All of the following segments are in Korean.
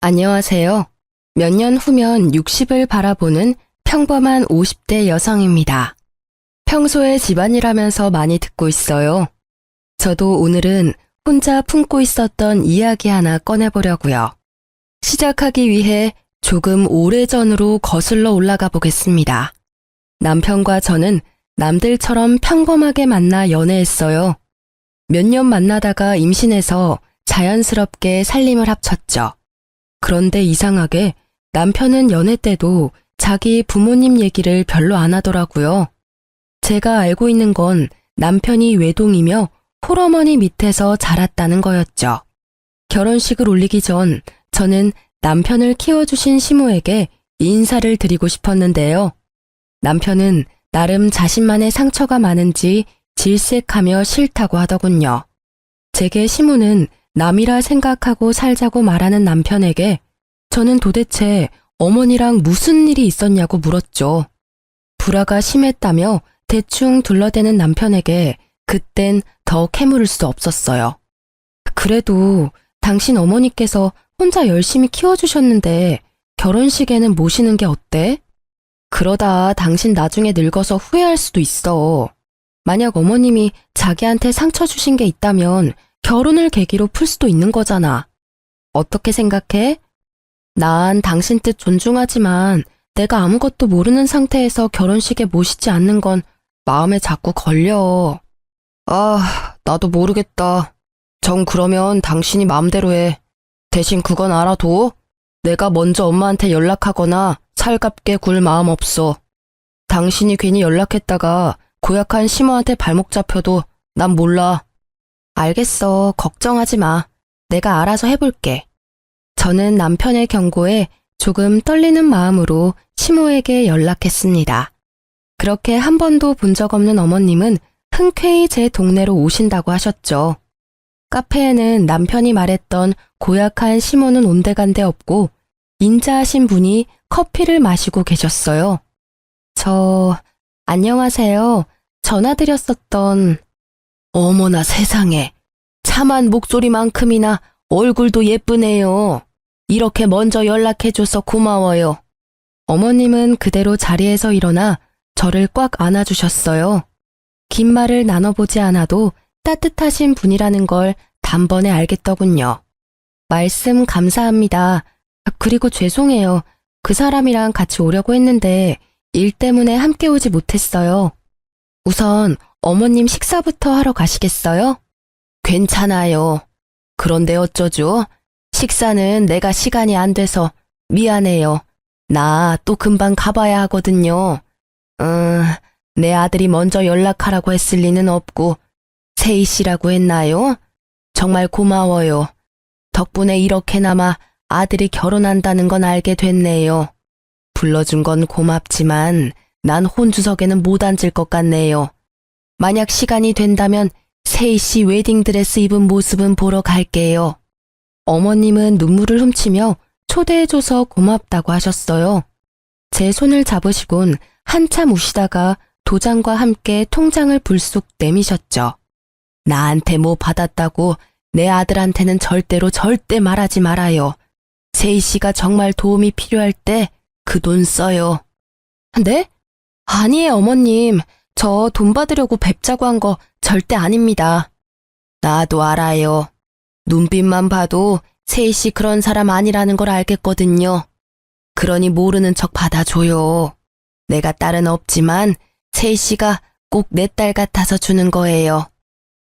안녕하세요. 몇 년 후면 60을 바라보는 평범한 50대 여성입니다. 평소에 집안일하면서 많이 듣고 있어요. 저도 오늘은 혼자 품고 있었던 이야기 하나 꺼내보려고요. 시작하기 위해 조금 오래전으로 거슬러 올라가 보겠습니다. 남편과 저는 남들처럼 평범하게 만나 연애했어요. 몇 년 만나다가 임신해서 자연스럽게 살림을 합쳤죠. 그런데 이상하게 남편은 연애 때도 자기 부모님 얘기를 별로 안 하더라고요. 제가 알고 있는 건 남편이 외동이며 홀어머니 밑에서 자랐다는 거였죠. 결혼식을 올리기 전 저는 남편을 키워주신 시모에게 인사를 드리고 싶었는데요. 남편은 나름 자신만의 상처가 많은지 질색하며 싫다고 하더군요. 제게 시모는 남이라 생각하고 살자고 말하는 남편에게 저는 도대체 어머니랑 무슨 일이 있었냐고 물었죠. 불화가 심했다며 대충 둘러대는 남편에게 그땐 더 캐물을 수 없었어요. 그래도 당신 어머니께서 혼자 열심히 키워주셨는데 결혼식에는 모시는 게 어때? 그러다 당신 나중에 늙어서 후회할 수도 있어. 만약 어머님이 자기한테 상처 주신 게 있다면 결혼을 계기로 풀 수도 있는 거잖아. 어떻게 생각해? 난 당신 뜻 존중하지만 내가 아무것도 모르는 상태에서 결혼식에 모시지 않는 건 마음에 자꾸 걸려. 나도 모르겠다. 정 그러면 당신이 마음대로 해. 대신 그건 알아둬. 내가 먼저 엄마한테 연락하거나 살갑게 굴 마음 없어. 당신이 괜히 연락했다가 고약한 시모한테 발목 잡혀도 난 몰라. 알겠어. 걱정하지 마. 내가 알아서 해볼게. 저는 남편의 경고에 조금 떨리는 마음으로 시모에게 연락했습니다. 그렇게 한 번도 본 적 없는 어머님은 흔쾌히 제 동네로 오신다고 하셨죠. 카페에는 남편이 말했던 고약한 시모는 온데간데 없고 인자하신 분이 커피를 마시고 계셨어요. 안녕하세요. 전화드렸었던... 어머나 세상에. 참한 목소리만큼이나 얼굴도 예쁘네요. 이렇게 먼저 연락해줘서 고마워요. 어머님은 그대로 자리에서 일어나 저를 꽉 안아주셨어요. 긴 말을 나눠보지 않아도 따뜻하신 분이라는 걸 단번에 알겠더군요. 말씀 감사합니다. 그리고 죄송해요. 그 사람이랑 같이 오려고 했는데 일 때문에 함께 오지 못했어요. 우선 어머님 식사부터 하러 가시겠어요? 괜찮아요. 그런데 어쩌죠? 식사는 내가 시간이 안 돼서 미안해요. 나 또 금방 가봐야 하거든요. 내 아들이 먼저 연락하라고 했을 리는 없고 세희 씨라고 했나요? 정말 고마워요. 덕분에 이렇게나마 아들이 결혼한다는 건 알게 됐네요. 불러준 건 고맙지만 난 혼주석에는 못 앉을 것 같네요. 만약 시간이 된다면 세희 씨 웨딩드레스 입은 모습은 보러 갈게요. 어머님은 눈물을 훔치며 초대해줘서 고맙다고 하셨어요. 제 손을 잡으시곤 한참 우시다가 도장과 함께 통장을 불쑥 내미셨죠. 나한테 뭐 받았다고 내 아들한테는 절대 말하지 말아요. 세희 씨가 정말 도움이 필요할 때 그 돈 써요. 네? 아니에요, 어머님. 저 돈 받으려고 뵙자고 한 거 절대 아닙니다. 나도 알아요. 눈빛만 봐도 세희 씨 그런 사람 아니라는 걸 알겠거든요. 그러니 모르는 척 받아줘요. 내가 딸은 없지만 세희 씨가 꼭 내 딸 같아서 주는 거예요.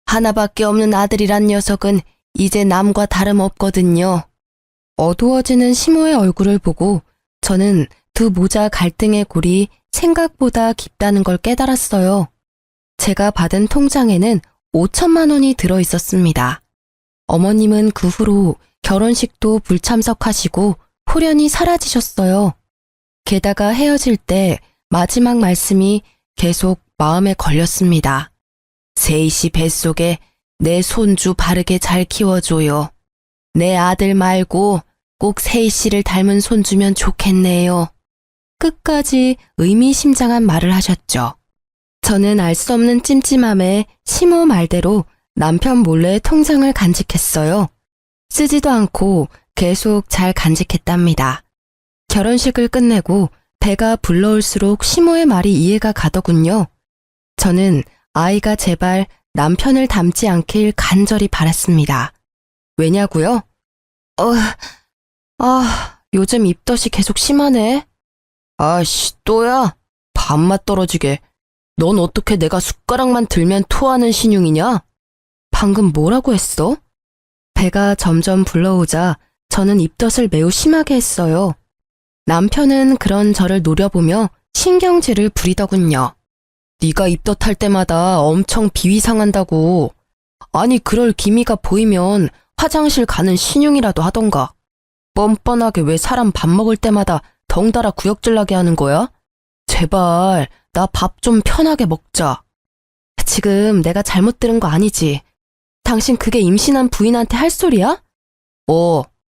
하나밖에 없는 아들이란 녀석은 이제 남과 다름없거든요. 어두워지는 시모의 얼굴을 보고 저는 두 모자 갈등의 골이 생각보다 깊다는 걸 깨달았어요. 제가 받은 통장에는 5천만 원이 들어 있었습니다. 어머님은 그 후로 결혼식도 불참석하시고 홀연히 사라지셨어요. 게다가 헤어질 때 마지막 말씀이 계속 마음에 걸렸습니다. 세희 씨 뱃속에 내 손주 바르게 잘 키워줘요. 내 아들 말고 꼭 세희 씨를 닮은 손주면 좋겠네요. 끝까지 의미심장한 말을 하셨죠. 저는 알 수 없는 찜찜함에 시모 말대로 남편 몰래 통장을 간직했어요. 쓰지도 않고 계속 잘 간직했답니다. 결혼식을 끝내고 배가 불러올수록 시모의 말이 이해가 가더군요. 저는 아이가 제발 남편을 닮지 않길 간절히 바랐습니다. 왜냐고요? 요즘 입덧이 계속 심하네. 아씨, 또야? 밥맛 떨어지게. 넌 어떻게 내가 숟가락만 들면 토하는 신용이냐? 방금 뭐라고 했어? 배가 점점 불러오자 저는 입덧을 매우 심하게 했어요. 남편은 그런 저를 노려보며 신경질을 부리더군요. 네가 입덧할 때마다 엄청 비위상한다고. 아니 그럴 기미가 보이면 화장실 가는 신용이라도 하던가. 뻔뻔하게 왜 사람 밥 먹을 때마다 덩달아 구역질나게 하는 거야? 제발 나 밥 좀 편하게 먹자. 지금 내가 잘못 들은 거 아니지? 당신 그게 임신한 부인한테 할 소리야?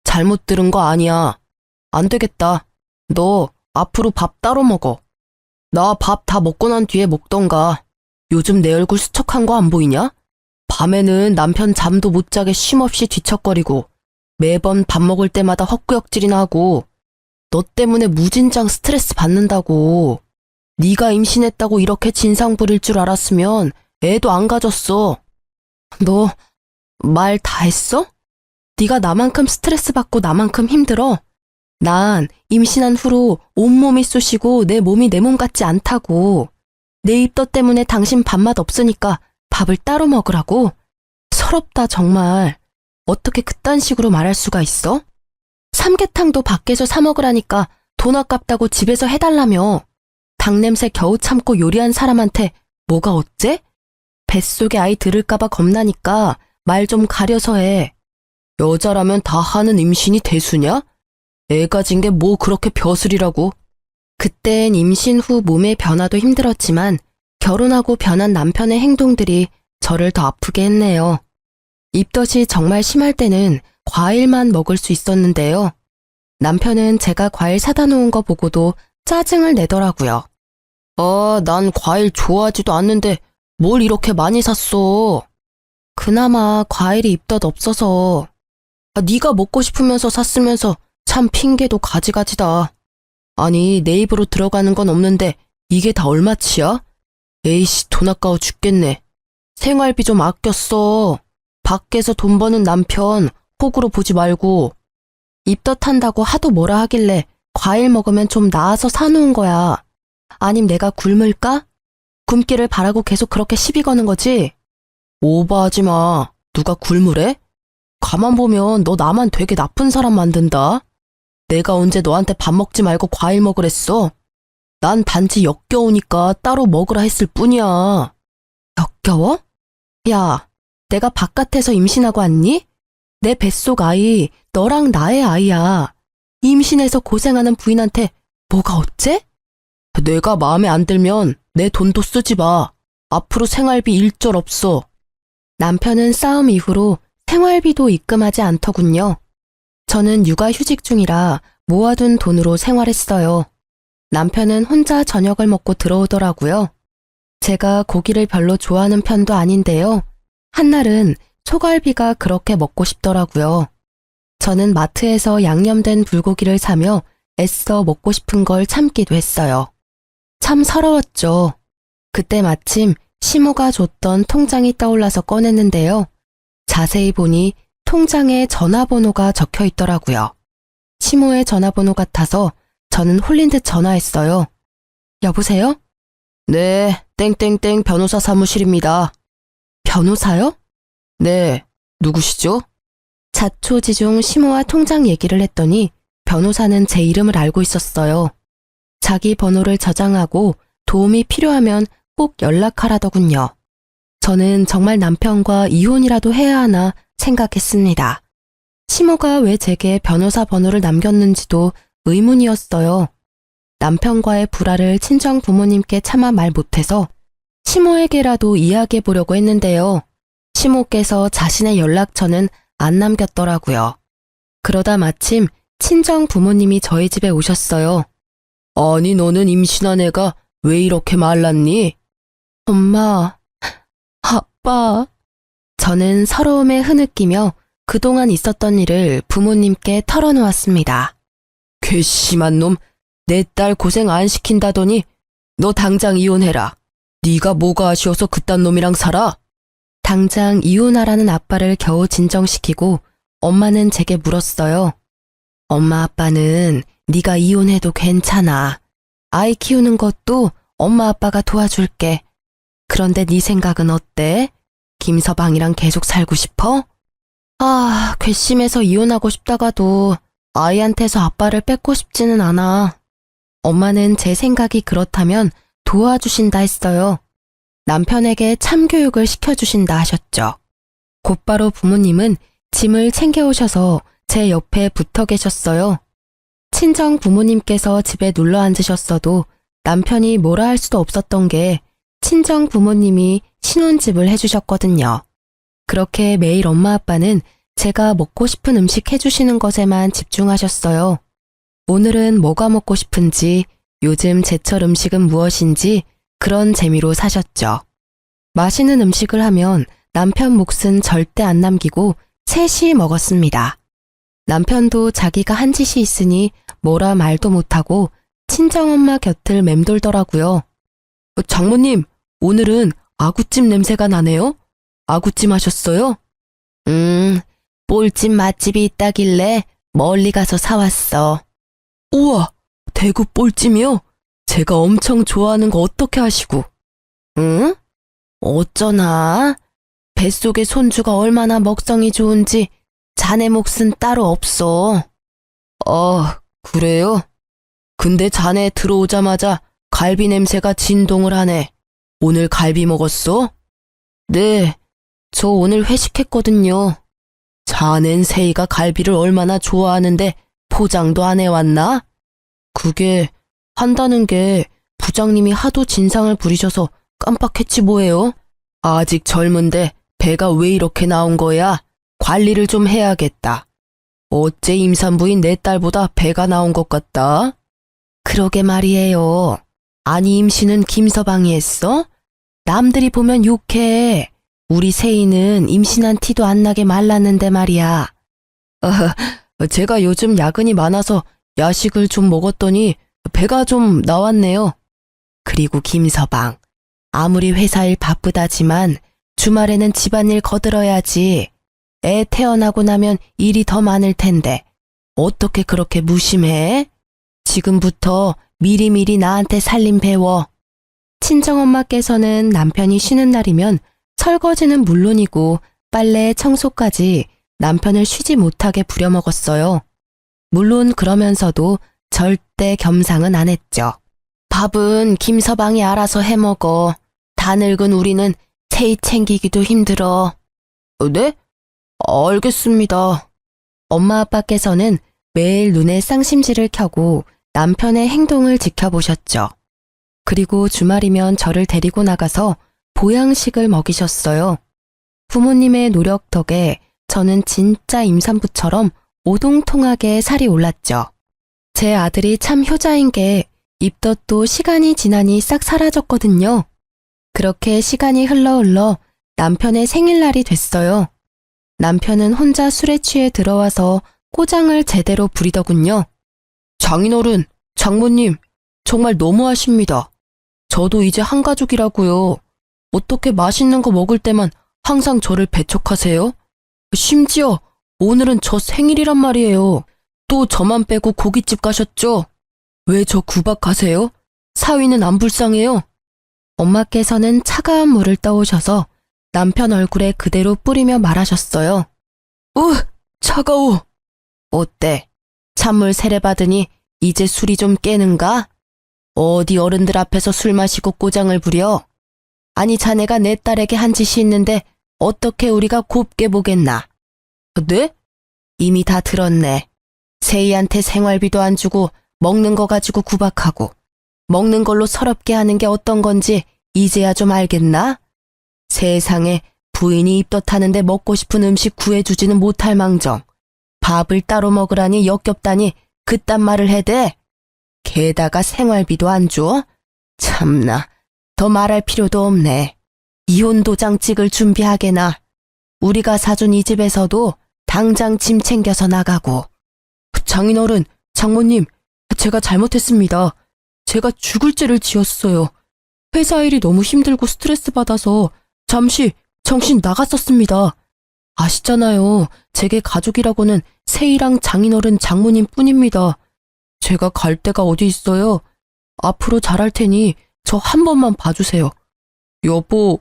잘못 들은 거 아니야. 안 되겠다. 너 앞으로 밥 따로 먹어. 나 밥 다 먹고 난 뒤에 먹던가. 요즘 내 얼굴 수척한 거 안 보이냐? 밤에는 남편 잠도 못 자게 쉼없이 뒤척거리고 매번 밥 먹을 때마다 헛구역질이나 하고 너 때문에 무진장 스트레스 받는다고. 네가 임신했다고 이렇게 진상 부릴 줄 알았으면 애도 안 가졌어. 너 말 다 했어? 네가 나만큼 스트레스 받고 나만큼 힘들어? 난 임신한 후로 온몸이 쑤시고 내 몸이 내 몸 같지 않다고. 내 입덧 때문에 당신 밥맛 없으니까 밥을 따로 먹으라고? 서럽다 정말. 어떻게 그딴 식으로 말할 수가 있어? 삼계탕도 밖에서 사 먹으라니까 돈 아깝다고 집에서 해달라며. 닭냄새 겨우 참고 요리한 사람한테 뭐가 어째? 뱃속에 아이 들을까봐 겁나니까 말 좀 가려서 해. 여자라면 다 하는 임신이 대수냐? 애 가진 게 뭐 그렇게 벼슬이라고. 그땐 임신 후 몸의 변화도 힘들었지만 결혼하고 변한 남편의 행동들이 저를 더 아프게 했네요. 입덧이 정말 심할 때는 과일만 먹을 수 있었는데요. 남편은 제가 과일 사다 놓은 거 보고도 짜증을 내더라고요. 난 과일 좋아하지도 않는데 뭘 이렇게 많이 샀어. 그나마 과일이 입덧 없어서. 네가 먹고 싶으면서 샀으면서 참 핑계도 가지가지다. 아니 내 입으로 들어가는 건 없는데 이게 다 얼마치야? 에이씨 돈 아까워 죽겠네. 생활비 좀 아껴 써. 밖에서 돈 버는 남편 호구로 보지 말고. 입덧한다고 하도 뭐라 하길래 과일 먹으면 좀 나아서 사놓은 거야. 아님 내가 굶을까? 굶기를 바라고 계속 그렇게 시비 거는 거지? 오버하지 마. 누가 굶으래? 가만 보면 너 나만 되게 나쁜 사람 만든다. 내가 언제 너한테 밥 먹지 말고 과일 먹으랬어? 난 단지 역겨우니까 따로 먹으라 했을 뿐이야. 역겨워? 야, 내가 바깥에서 임신하고 왔니? 내 뱃속 아이 너랑 나의 아이야. 임신해서 고생하는 부인한테 뭐가 어째? 내가 마음에 안 들면 내 돈도 쓰지 마. 앞으로 생활비 일절 없어. 남편은 싸움 이후로 생활비도 입금하지 않더군요. 저는 육아휴직 중이라 모아둔 돈으로 생활했어요. 남편은 혼자 저녁을 먹고 들어오더라고요. 제가 고기를 별로 좋아하는 편도 아닌데요. 한날은 소갈비가 그렇게 먹고 싶더라고요. 저는 마트에서 양념된 불고기를 사며 애써 먹고 싶은 걸 참기도 했어요. 참 서러웠죠. 그때 마침 시모가 줬던 통장이 떠올라서 꺼냈는데요. 자세히 보니 통장에 전화번호가 적혀 있더라고요. 시모의 전화번호 같아서 저는 홀린 듯 전화했어요. 여보세요? 네, 땡땡땡 변호사 사무실입니다. 변호사요? 네, 누구시죠? 자초지종 시모와 통장 얘기를 했더니 변호사는 제 이름을 알고 있었어요. 자기 번호를 저장하고 도움이 필요하면 꼭 연락하라더군요. 저는 정말 남편과 이혼이라도 해야 하나 생각했습니다. 시모가 왜 제게 변호사 번호를 남겼는지도 의문이었어요. 남편과의 불화를 친정 부모님께 차마 말 못해서 시모에게라도 이야기해 보려고 했는데요. 시모께서 자신의 연락처는 안 남겼더라고요. 그러다 마침 친정 부모님이 저희 집에 오셨어요. 아니 너는 임신한 애가 왜 이렇게 말랐니? 엄마, 아빠. 저는 서러움에 흐느끼며 그동안 있었던 일을 부모님께 털어놓았습니다. 괘씸한 놈, 내 딸 고생 안 시킨다더니 너 당장 이혼해라. 네가 뭐가 아쉬워서 그딴 놈이랑 살아? 당장 이혼하라는 아빠를 겨우 진정시키고 엄마는 제게 물었어요. 엄마 아빠는 네가 이혼해도 괜찮아. 아이 키우는 것도 엄마 아빠가 도와줄게. 그런데 네 생각은 어때? 김서방이랑 계속 살고 싶어? 아, 괘씸해서 이혼하고 싶다가도 아이한테서 아빠를 뺏고 싶지는 않아. 엄마는 제 생각이 그렇다면 도와주신다 했어요. 남편에게 참교육을 시켜주신다 하셨죠. 곧바로 부모님은 짐을 챙겨오셔서 제 옆에 붙어 계셨어요. 친정 부모님께서 집에 눌러 앉으셨어도 남편이 뭐라 할 수도 없었던 게 친정 부모님이 신혼집을 해주셨거든요. 그렇게 매일 엄마 아빠는 제가 먹고 싶은 음식 해주시는 것에만 집중하셨어요. 오늘은 뭐가 먹고 싶은지, 요즘 제철 음식은 무엇인지 그런 재미로 사셨죠. 맛있는 음식을 하면 남편 몫은 절대 안 남기고 셋이 먹었습니다. 남편도 자기가 한 짓이 있으니 뭐라 말도 못하고 친정엄마 곁을 맴돌더라고요. 장모님, 오늘은 아구찜 냄새가 나네요? 아구찜 하셨어요? 볼찜 맛집이 있다길래 멀리 가서 사왔어. 우와, 대구 볼찜이요? 제가 엄청 좋아하는 거 어떻게 하시고? 응? 어쩌나? 뱃속의 손주가 얼마나 먹성이 좋은지 자네 몫은 따로 없어. 그래요? 근데 자네 들어오자마자 갈비 냄새가 진동을 하네. 오늘 갈비 먹었어? 네, 저 오늘 회식했거든요. 자넨 세이가 갈비를 얼마나 좋아하는데 포장도 안 해왔나? 그게 한다는 게 부장님이 하도 진상을 부리셔서 깜빡했지 뭐예요? 아직 젊은데 배가 왜 이렇게 나온 거야? 관리를 좀 해야겠다. 어째 임산부인 내 딸보다 배가 나온 것 같다? 그러게 말이에요. 아니 임신은 김서방이 했어? 남들이 보면 욕해. 우리 세이는 임신한 티도 안 나게 말랐는데 말이야. 제가 요즘 야근이 많아서 야식을 좀 먹었더니 배가 좀 나왔네요. 그리고 김서방, 아무리 회사 일 바쁘다지만 주말에는 집안일 거들어야지. 애 태어나고 나면 일이 더 많을 텐데 어떻게 그렇게 무심해? 지금부터 미리미리 나한테 살림 배워. 친정엄마께서는 남편이 쉬는 날이면 설거지는 물론이고 빨래, 청소까지 남편을 쉬지 못하게 부려먹었어요. 물론 그러면서도 절대 겸상은 안 했죠. 밥은 김서방이 알아서 해먹어. 다 늙은 우리는 세이 챙기기도 힘들어. 네? 알겠습니다. 엄마 아빠께서는 매일 눈에 쌍심지를 켜고 남편의 행동을 지켜보셨죠. 그리고 주말이면 저를 데리고 나가서 보양식을 먹이셨어요. 부모님의 노력 덕에 저는 진짜 임산부처럼 오동통하게 살이 올랐죠. 제 아들이 참 효자인 게 입덧도 시간이 지나니 싹 사라졌거든요. 그렇게 시간이 흘러 남편의 생일날이 됐어요. 남편은 혼자 술에 취해 들어와서 꼬장을 제대로 부리더군요. 장인어른, 장모님, 정말 너무하십니다. 저도 이제 한 가족이라고요. 어떻게 맛있는 거 먹을 때만 항상 저를 배척하세요? 심지어 오늘은 저 생일이란 말이에요. 또 저만 빼고 고깃집 가셨죠? 왜 저 구박하세요? 사위는 안 불쌍해요? 엄마께서는 차가운 물을 떠오셔서 남편 얼굴에 그대로 뿌리며 말하셨어요. 차가워. 어때? 찬물 세례받으니 이제 술이 좀 깨는가? 어디 어른들 앞에서 술 마시고 꼬장을 부려? 아니 자네가 내 딸에게 한 짓이 있는데 어떻게 우리가 곱게 보겠나? 네? 이미 다 들었네. 세이한테 생활비도 안 주고 먹는 거 가지고 구박하고 먹는 걸로 서럽게 하는 게 어떤 건지 이제야 좀 알겠나? 세상에 부인이 입덧하는데 먹고 싶은 음식 구해주지는 못할 망정 밥을 따로 먹으라니 역겹다니 그딴 말을 해대? 게다가 생활비도 안 줘? 참나, 더 말할 필요도 없네. 이혼 도장 찍을 준비하게나. 우리가 사준 이 집에서도 당장 짐 챙겨서 나가고. 장인어른, 장모님, 제가 잘못했습니다. 제가 죽을 죄를 지었어요. 회사 일이 너무 힘들고 스트레스 받아서 잠시 정신 나갔었습니다. 아시잖아요. 제게 가족이라고는 세이랑 장인어른, 장모님 뿐입니다. 제가 갈 데가 어디 있어요. 앞으로 잘할 테니 저 한 번만 봐주세요. 여보,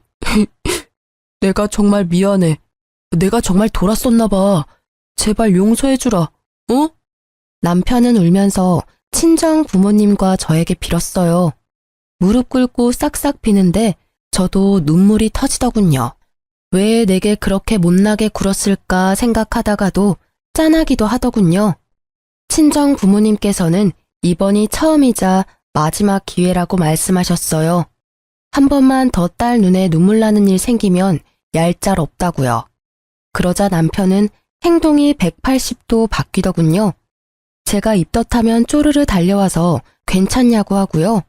내가 정말 미안해. 내가 정말 돌았었나 봐. 제발 용서해주라, 어? 남편은 울면서 친정 부모님과 저에게 빌었어요. 무릎 꿇고 싹싹 비는데 저도 눈물이 터지더군요. 왜 내게 그렇게 못나게 굴었을까 생각하다가도 짠하기도 하더군요. 친정 부모님께서는 이번이 처음이자 마지막 기회라고 말씀하셨어요. 한 번만 더 딸 눈에 눈물 나는 일 생기면 얄짤 없다고요. 그러자 남편은 행동이 180도 바뀌더군요. 제가 입덧하면 쪼르르 달려와서 괜찮냐고 하고요.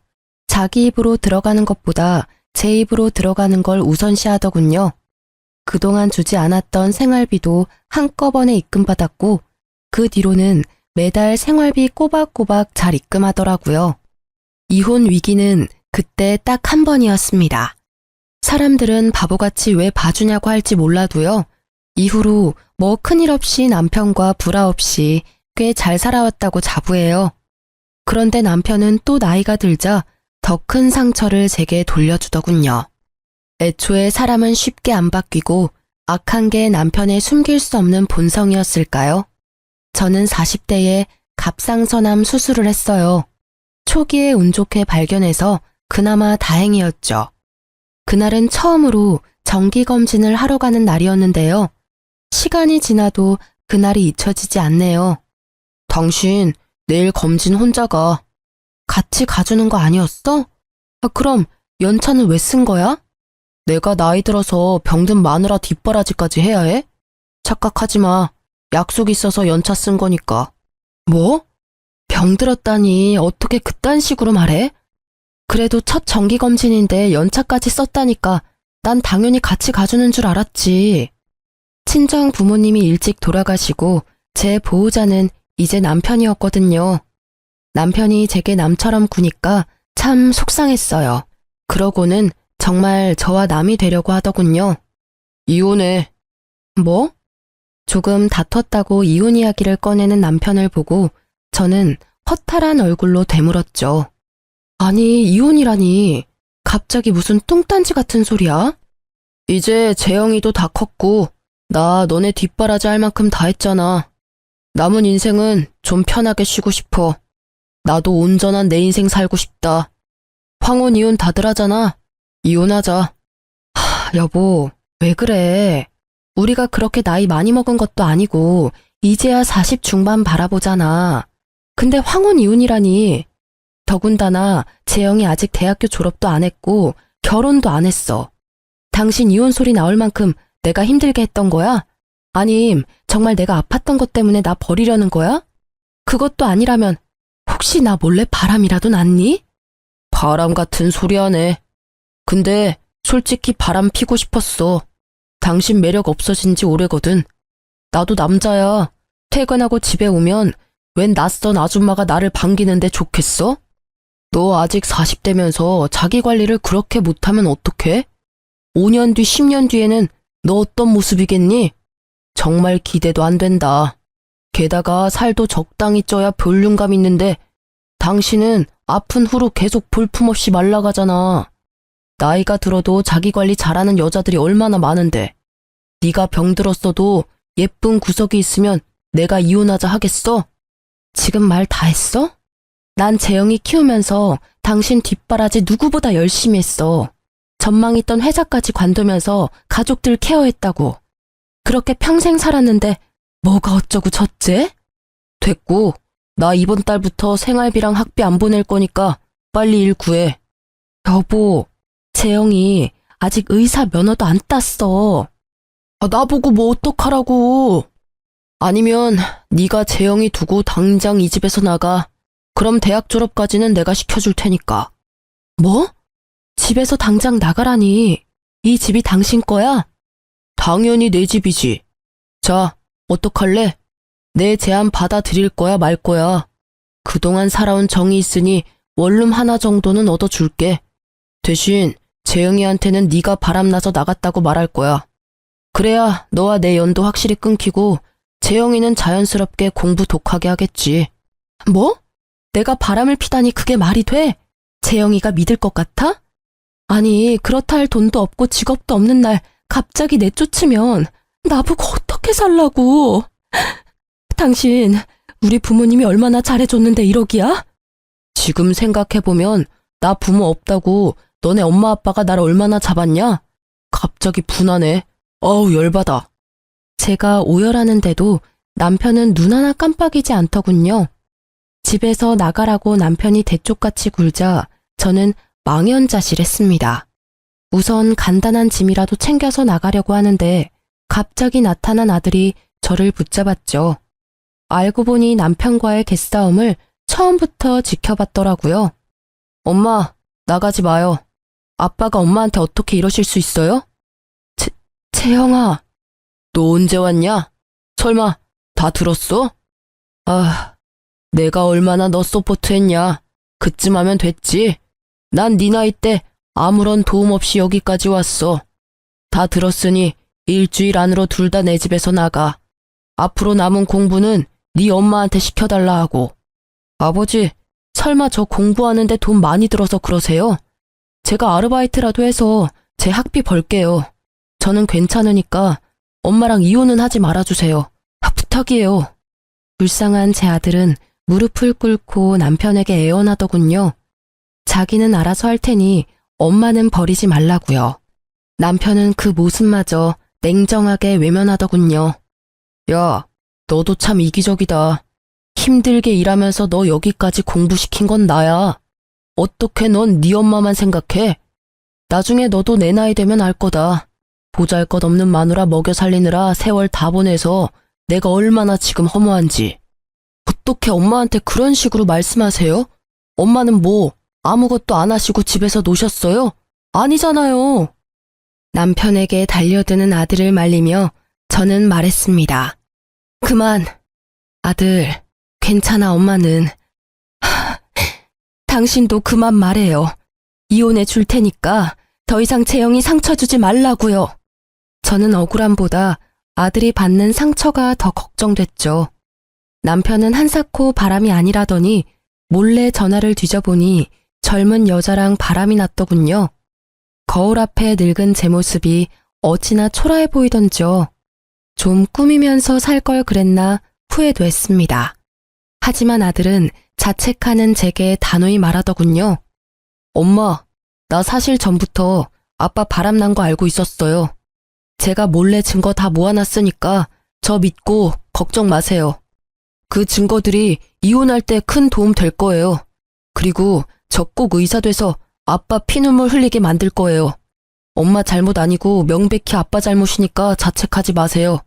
자기 입으로 들어가는 것보다 제 입으로 들어가는 걸 우선시하더군요. 그동안 주지 않았던 생활비도 한꺼번에 입금받았고 그 뒤로는 매달 생활비 꼬박꼬박 잘 입금하더라고요. 이혼 위기는 그때 딱 한 번이었습니다. 사람들은 바보같이 왜 봐주냐고 할지 몰라도요. 이후로 뭐 큰일 없이 남편과 불화 없이 꽤 잘 살아왔다고 자부해요. 그런데 남편은 또 나이가 들자 더 큰 상처를 제게 돌려주더군요. 애초에 사람은 쉽게 안 바뀌고 악한 게 남편의 숨길 수 없는 본성이었을까요? 저는 40대에 갑상선암 수술을 했어요. 초기에 운 좋게 발견해서 그나마 다행이었죠. 그날은 처음으로 정기검진을 하러 가는 날이었는데요. 시간이 지나도 그날이 잊혀지지 않네요. 당신 내일 검진 혼자 가. 같이 가주는 거 아니었어? 그럼 연차는 왜 쓴 거야? 내가 나이 들어서 병든 마누라 뒷바라지까지 해야 해? 착각하지 마. 약속 있어서 연차 쓴 거니까. 뭐? 병들었다니 어떻게 그딴 식으로 말해? 그래도 첫 정기검진인데 연차까지 썼다니까 난 당연히 같이 가주는 줄 알았지. 친정 부모님이 일찍 돌아가시고 제 보호자는 이제 남편이었거든요. 남편이 제게 남처럼 구니까 참 속상했어요. 그러고는 정말 저와 남이 되려고 하더군요. 이혼해. 뭐? 조금 다퉜다고 이혼 이야기를 꺼내는 남편을 보고 저는 허탈한 얼굴로 되물었죠. 아니, 이혼이라니. 갑자기 무슨 뚱딴지 같은 소리야? 이제 재영이도 다 컸고 나 너네 뒷바라지 할 만큼 다 했잖아. 남은 인생은 좀 편하게 쉬고 싶어. 나도 온전한 내 인생 살고 싶다. 황혼 이혼 다들 하잖아. 이혼하자. 여보, 왜 그래? 우리가 그렇게 나이 많이 먹은 것도 아니고 이제야 40 중반 바라보잖아. 근데 황혼 이혼이라니. 더군다나 재영이 아직 대학교 졸업도 안 했고 결혼도 안 했어. 당신 이혼 소리 나올 만큼 내가 힘들게 했던 거야? 아님 정말 내가 아팠던 것 때문에 나 버리려는 거야? 그것도 아니라면 혹시 나 몰래 바람이라도 났니? 바람 같은 소리 하네. 근데 솔직히 바람 피고 싶었어. 당신 매력 없어진 지 오래거든. 나도 남자야. 퇴근하고 집에 오면 웬 낯선 아줌마가 나를 반기는데 좋겠어? 너 아직 40대면서 자기 관리를 그렇게 못하면 어떡해? 5년 뒤, 10년 뒤에는 너 어떤 모습이겠니? 정말 기대도 안 된다. 게다가 살도 적당히 쪄야 볼륨감 있는데 당신은 아픈 후로 계속 볼품없이 말라가잖아. 나이가 들어도 자기 관리 잘하는 여자들이 얼마나 많은데 네가 병들었어도 예쁜 구석이 있으면 내가 이혼하자 하겠어? 지금 말 다 했어? 난 재영이 키우면서 당신 뒷바라지 누구보다 열심히 했어. 전망 있던 회사까지 관두면서 가족들 케어했다고. 그렇게 평생 살았는데 뭐가 어쩌고 저째? 됐고, 나 이번 달부터 생활비랑 학비 안 보낼 거니까 빨리 일 구해. 여보, 재영이 아직 의사 면허도 안 땄어. 나보고 뭐 어떡하라고. 아니면 네가 재영이 두고 당장 이 집에서 나가. 그럼 대학 졸업까지는 내가 시켜줄 테니까. 뭐? 집에서 당장 나가라니. 이 집이 당신 거야? 당연히 내 집이지. 자, 어떡할래? 내 제안 받아들일 거야, 말 거야? 그동안 살아온 정이 있으니 원룸 하나 정도는 얻어줄게. 대신 재영이한테는 네가 바람나서 나갔다고 말할 거야. 그래야 너와 내 연도 확실히 끊기고 재영이는 자연스럽게 공부 독하게 하겠지. 뭐? 내가 바람을 피다니 그게 말이 돼? 재영이가 믿을 것 같아? 아니, 그렇다 할 돈도 없고 직업도 없는 날 갑자기 내쫓으면 나보고 어떻게 살라고. 당신, 우리 부모님이 얼마나 잘해줬는데 이러기야? 지금 생각해보면 나 부모 없다고 너네 엄마 아빠가 나를 얼마나 잡았냐? 갑자기 분하네. 어우, 열받아. 제가 오열하는데도 남편은 눈 하나 깜빡이지 않더군요. 집에서 나가라고 남편이 대쪽같이 굴자 저는 망연자실했습니다. 우선 간단한 짐이라도 챙겨서 나가려고 하는데 갑자기 나타난 아들이 저를 붙잡았죠. 알고 보니 남편과의 개싸움을 처음부터 지켜봤더라고요. 엄마, 나가지 마요. 아빠가 엄마한테 어떻게 이러실 수 있어요? 재영아. 너 언제 왔냐? 설마 다 들었어? 아, 내가 얼마나 너 서포트했냐. 그쯤 하면 됐지. 난 네 나이 때 아무런 도움 없이 여기까지 왔어. 다 들었으니 일주일 안으로 둘 다 내 집에서 나가. 앞으로 남은 공부는 네 엄마한테 시켜달라 하고. 아버지, 설마 저 공부하는데 돈 많이 들어서 그러세요? 제가 아르바이트라도 해서 제 학비 벌게요. 저는 괜찮으니까 엄마랑 이혼은 하지 말아주세요. 부탁이에요. 불쌍한 제 아들은 무릎을 꿇고 남편에게 애원하더군요. 자기는 알아서 할 테니 엄마는 버리지 말라고요. 남편은 그 모습마저 냉정하게 외면하더군요. 야, 너도 참 이기적이다. 힘들게 일하면서 너 여기까지 공부시킨 건 나야. 어떻게 넌 네 엄마만 생각해? 나중에 너도 내 나이 되면 알 거다. 보잘것없는 마누라 먹여 살리느라 세월 다 보내서 내가 얼마나 지금 허무한지. 어떻게 엄마한테 그런 식으로 말씀하세요? 엄마는 뭐 아무것도 안 하시고 집에서 노셨어요? 아니잖아요. 남편에게 달려드는 아들을 말리며 저는 말했습니다. 그만. 아들, 괜찮아 엄마는. 당신도 그만 말해요. 이혼해 줄 테니까 더 이상 재영이 상처 주지 말라고요. 저는 억울함보다 아들이 받는 상처가 더 걱정됐죠. 남편은 한사코 바람이 아니라더니 몰래 전화를 뒤져보니 젊은 여자랑 바람이 났더군요. 거울 앞에 늙은 제 모습이 어찌나 초라해 보이던지요. 좀 꾸미면서 살 걸 그랬나 후회도 했습니다. 하지만 아들은 자책하는 제게 단호히 말하더군요. 엄마, 나 사실 전부터 아빠 바람난 거 알고 있었어요. 제가 몰래 증거 다 모아놨으니까 저 믿고 걱정 마세요. 그 증거들이 이혼할 때 큰 도움 될 거예요. 그리고 저 꼭 의사 돼서 아빠 피눈물 흘리게 만들 거예요. 엄마 잘못 아니고 명백히 아빠 잘못이니까 자책하지 마세요.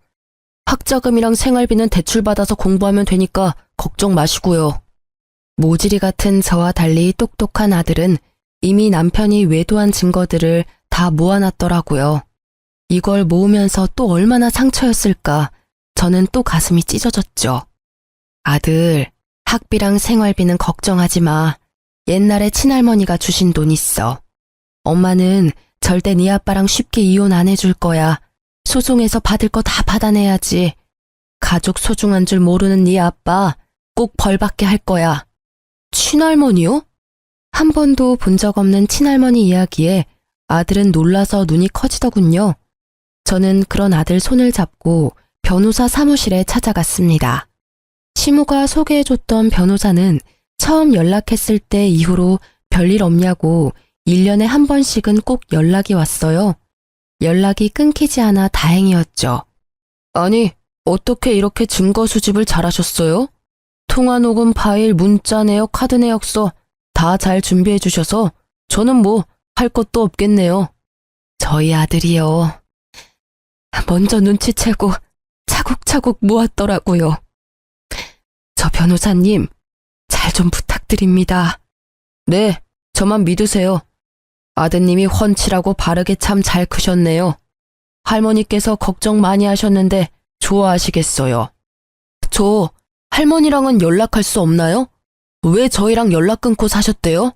학자금이랑 생활비는 대출받아서 공부하면 되니까 걱정 마시고요. 모질이 같은 저와 달리 똑똑한 아들은 이미 남편이 외도한 증거들을 다 모아놨더라고요. 이걸 모으면서 또 얼마나 상처였을까. 저는 또 가슴이 찢어졌죠. 아들, 학비랑 생활비는 걱정하지 마. 옛날에 친할머니가 주신 돈 있어. 엄마는 절대 네 아빠랑 쉽게 이혼 안 해줄 거야. 소송에서 받을 거 다 받아내야지. 가족 소중한 줄 모르는 네 아빠 꼭 벌받게 할 거야. 친할머니요? 한 번도 본 적 없는 친할머니 이야기에 아들은 놀라서 눈이 커지더군요. 저는 그런 아들 손을 잡고 변호사 사무실에 찾아갔습니다. 시무가 소개해줬던 변호사는 처음 연락했을 때 이후로 별일 없냐고 1년에 한 번씩은 꼭 연락이 왔어요. 연락이 끊기지 않아 다행이었죠. 아니, 어떻게 이렇게 증거 수집을 잘하셨어요? 통화 녹음 파일, 문자 내역, 카드 내역서 다 잘 준비해 주셔서 저는 뭐 할 것도 없겠네요. 저희 아들이요. 먼저 눈치채고 차곡차곡 모았더라고요. 저 변호사님, 잘 좀 부탁드립니다. 네, 저만 믿으세요. 아드님이 훤칠하고 바르게 참 잘 크셨네요. 할머니께서 걱정 많이 하셨는데 좋아하시겠어요. 저 할머니랑은 연락할 수 없나요? 왜 저희랑 연락 끊고 사셨대요?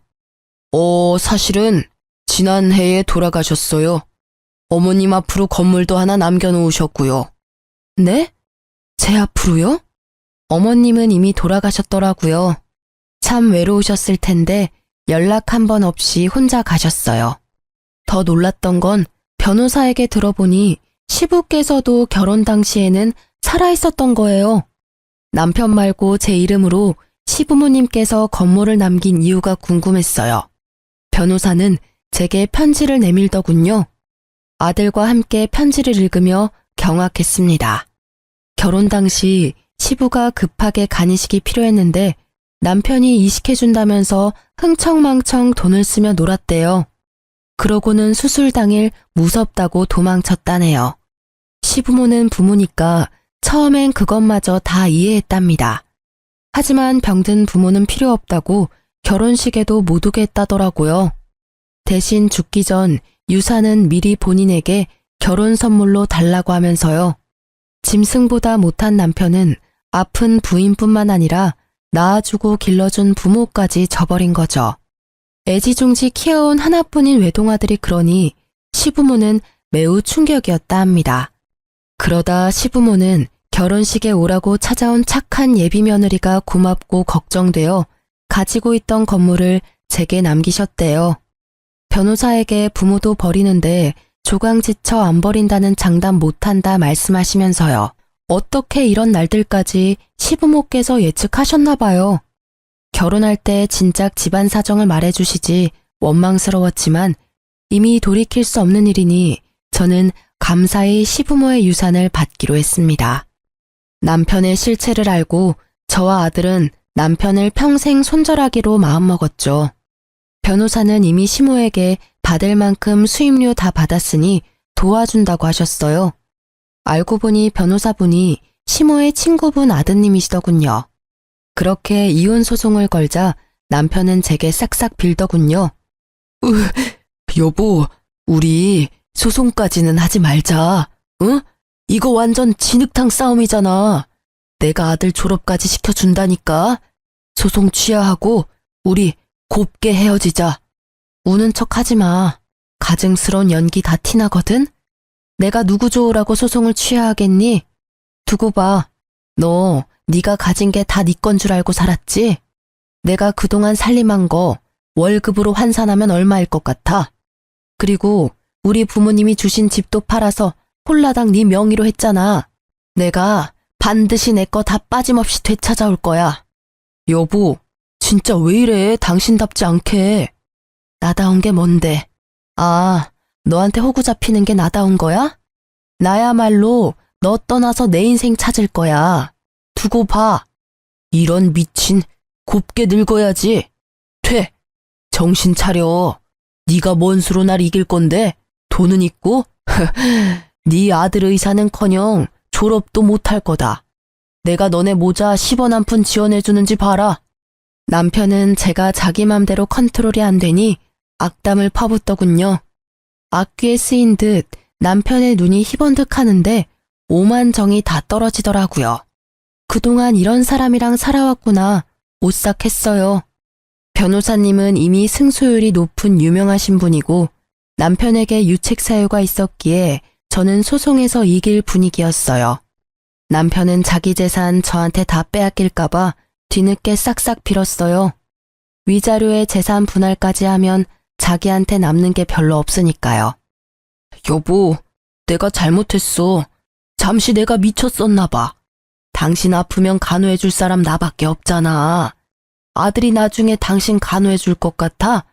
사실은 지난해에 돌아가셨어요. 어머님 앞으로 건물도 하나 남겨놓으셨고요. 네? 제 앞으로요? 어머님은 이미 돌아가셨더라고요. 참 외로우셨을 텐데 연락 한 번 없이 혼자 가셨어요. 더 놀랐던 건 변호사에게 들어보니 시부께서도 결혼 당시에는 살아있었던 거예요. 남편 말고 제 이름으로 시부모님께서 건물을 남긴 이유가 궁금했어요. 변호사는 제게 편지를 내밀더군요. 아들과 함께 편지를 읽으며 경악했습니다. 결혼 당시 시부가 급하게 간이식이 필요했는데 남편이 이식해준다면서 흥청망청 돈을 쓰며 놀았대요. 그러고는 수술 당일 무섭다고 도망쳤다네요. 시부모는 부모니까 처음엔 그것마저 다 이해했답니다. 하지만 병든 부모는 필요 없다고 결혼식에도 못 오게 했다더라고요. 대신 죽기 전 유산은 미리 본인에게 결혼 선물로 달라고 하면서요. 짐승보다 못한 남편은 아픈 부인뿐만 아니라 낳아주고 길러준 부모까지 저버린 거죠. 애지중지 키워온 하나뿐인 외동아들이 그러니 시부모는 매우 충격이었다 합니다. 그러다 시부모는 결혼식에 오라고 찾아온 착한 예비 며느리가 고맙고 걱정되어 가지고 있던 건물을 제게 남기셨대요. 변호사에게 부모도 버리는데 조강지쳐 안 버린다는 장담 못한다 말씀하시면서요. 어떻게 이런 날들까지 시부모께서 예측하셨나 봐요. 결혼할 때 진작 집안 사정을 말해주시지 원망스러웠지만 이미 돌이킬 수 없는 일이니 저는 감사히 시부모의 유산을 받기로 했습니다. 남편의 실체를 알고 저와 아들은 남편을 평생 손절하기로 마음먹었죠. 변호사는 이미 시모에게 받을 만큼 수임료 다 받았으니 도와준다고 하셨어요. 알고 보니 변호사분이 시모의 친구분 아드님이시더군요. 그렇게 이혼 소송을 걸자 남편은 제게 싹싹 빌더군요. 여보, 우리 소송까지는 하지 말자. 응? 이거 완전 진흙탕 싸움이잖아. 내가 아들 졸업까지 시켜준다니까. 소송 취하하고 우리 곱게 헤어지자. 우는 척 하지 마. 가증스러운 연기 다 티나거든? 내가 누구 좋으라고 소송을 취하하겠니? 두고 봐. 너 네가 가진 게 다 네 건 줄 알고 살았지? 내가 그동안 살림한 거 월급으로 환산하면 얼마일 것 같아? 그리고 우리 부모님이 주신 집도 팔아서 홀라당 네 명의로 했잖아. 내가 반드시 내 거 다 빠짐없이 되찾아올 거야. 여보, 진짜 왜 이래? 당신답지 않게. 나다운 게 뭔데? 아, 너한테 호구 잡히는 게 나다운 거야? 나야말로 너 떠나서 내 인생 찾을 거야. 두고 봐. 이런 미친, 곱게 늙어야지. 퇴, 정신 차려. 네가 뭔 수로 날 이길 건데? 돈은 있고? 네 아들 의사는커녕 졸업도 못할 거다. 내가 너네 모자 10원 한 푼 지원해주는지 봐라. 남편은 제가 자기 맘대로 컨트롤이 안 되니 악담을 퍼붓더군요. 악귀에 쓰인 듯 남편의 눈이 희번득하는데 오만정이 다 떨어지더라고요. 그동안 이런 사람이랑 살아왔구나 오싹했어요. 변호사님은 이미 승소율이 높은 유명하신 분이고 남편에게 유책 사유가 있었기에 저는 소송에서 이길 분위기였어요. 남편은 자기 재산 저한테 다 빼앗길까봐 뒤늦게 싹싹 빌었어요. 위자료에 재산 분할까지 하면 자기한테 남는 게 별로 없으니까요. 여보, 내가 잘못했어. 잠시 내가 미쳤었나 봐. 당신 아프면 간호해줄 사람 나밖에 없잖아. 아들이 나중에 당신 간호해줄 것 같아?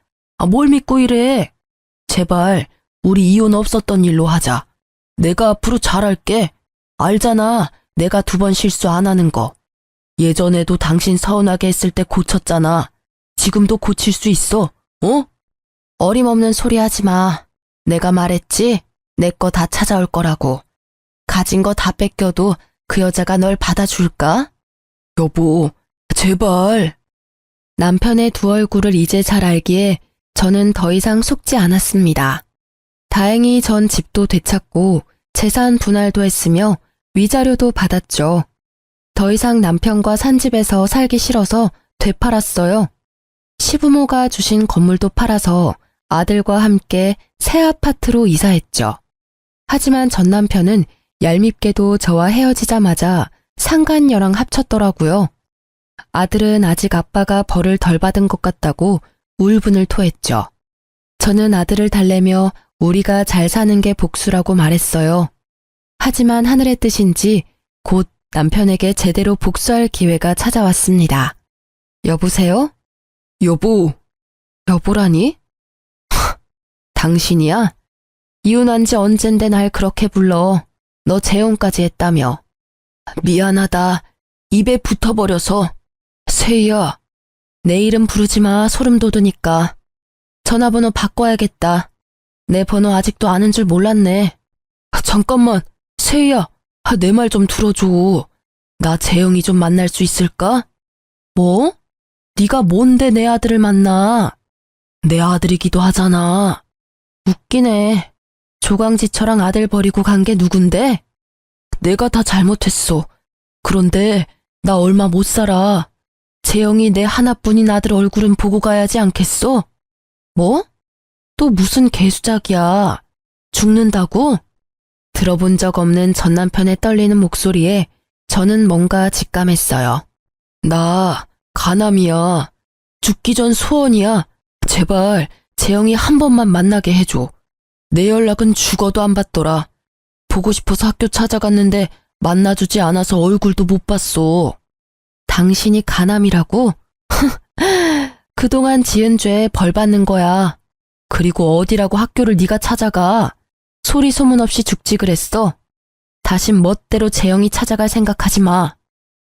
뭘 믿고 이래? 제발 우리 이혼 없었던 일로 하자. 내가 앞으로 잘할게. 알잖아, 내가 2번 실수 안 하는 거. 예전에도 당신 서운하게 했을 때 고쳤잖아. 지금도 고칠 수 있어, 어? 어림없는 소리 하지 마. 내가 말했지? 내 거 다 찾아올 거라고. 가진 거 다 뺏겨도 그 여자가 널 받아줄까? 여보, 제발. 남편의 두 얼굴을 이제 잘 알기에 저는 더 이상 속지 않았습니다. 다행히 전 집도 되찾고 재산 분할도 했으며 위자료도 받았죠. 더 이상 남편과 산 집에서 살기 싫어서 되팔았어요. 시부모가 주신 건물도 팔아서 아들과 함께 새 아파트로 이사했죠. 하지만 전 남편은 얄밉게도 저와 헤어지자마자 상간녀랑 합쳤더라고요. 아들은 아직 아빠가 벌을 덜 받은 것 같다고 울분을 토했죠. 저는 아들을 달래며 우리가 잘 사는 게 복수라고 말했어요. 하지만 하늘의 뜻인지 곧 남편에게 제대로 복수할 기회가 찾아왔습니다. 여보세요? 여보. 여보라니? 당신이야? 이혼한 지 언젠데 날 그렇게 불러. 너 재혼까지 했다며. 미안하다. 입에 붙어버려서. 세희야. 내 이름 부르지 마. 소름 돋으니까. 전화번호 바꿔야겠다. 내 번호 아직도 아는 줄 몰랐네. 잠깐만. 세희야. 내 말 좀 들어줘. 나 재영이 좀 만날 수 있을까? 뭐? 네가 뭔데 내 아들을 만나? 내 아들이기도 하잖아. 웃기네. 조강지처랑 아들 버리고 간 게 누군데? 내가 다 잘못했어. 그런데 나 얼마 못 살아. 재영이 내 하나뿐인 아들 얼굴은 보고 가야지 않겠어? 뭐? 또 무슨 개수작이야. 죽는다고? 들어본 적 없는 전 남편의 떨리는 목소리에 저는 뭔가 직감했어요. 나 가남이야. 죽기 전 소원이야. 제발 재영이 한 번만 만나게 해줘. 내 연락은 죽어도 안 받더라. 보고 싶어서 학교 찾아갔는데 만나주지 않아서 얼굴도 못 봤어. 당신이 가남이라고? 그동안 지은 죄에 벌 받는 거야. 그리고 어디라고 학교를 네가 찾아가. 소리 소문 없이 죽지 그랬어. 다신 멋대로 재영이 찾아갈 생각하지 마.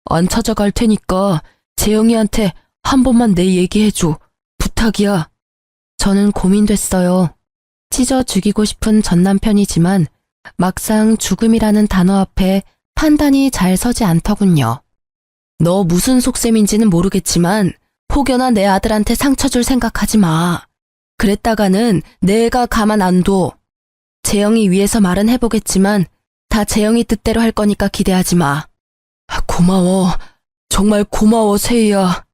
안 찾아갈 테니까 재영이한테 한 번만 내 얘기해줘. 부탁이야. 저는 고민됐어요. 찢어 죽이고 싶은 전 남편이지만 막상 죽음이라는 단어 앞에 판단이 잘 서지 않더군요. 너 무슨 속셈인지는 모르겠지만 혹여나 내 아들한테 상처 줄 생각하지 마. 그랬다가는 내가 가만 안 둬. 재영이 위해서 말은 해보겠지만 다 재영이 뜻대로 할 거니까 기대하지 마. 고마워. 정말 고마워, 세희야.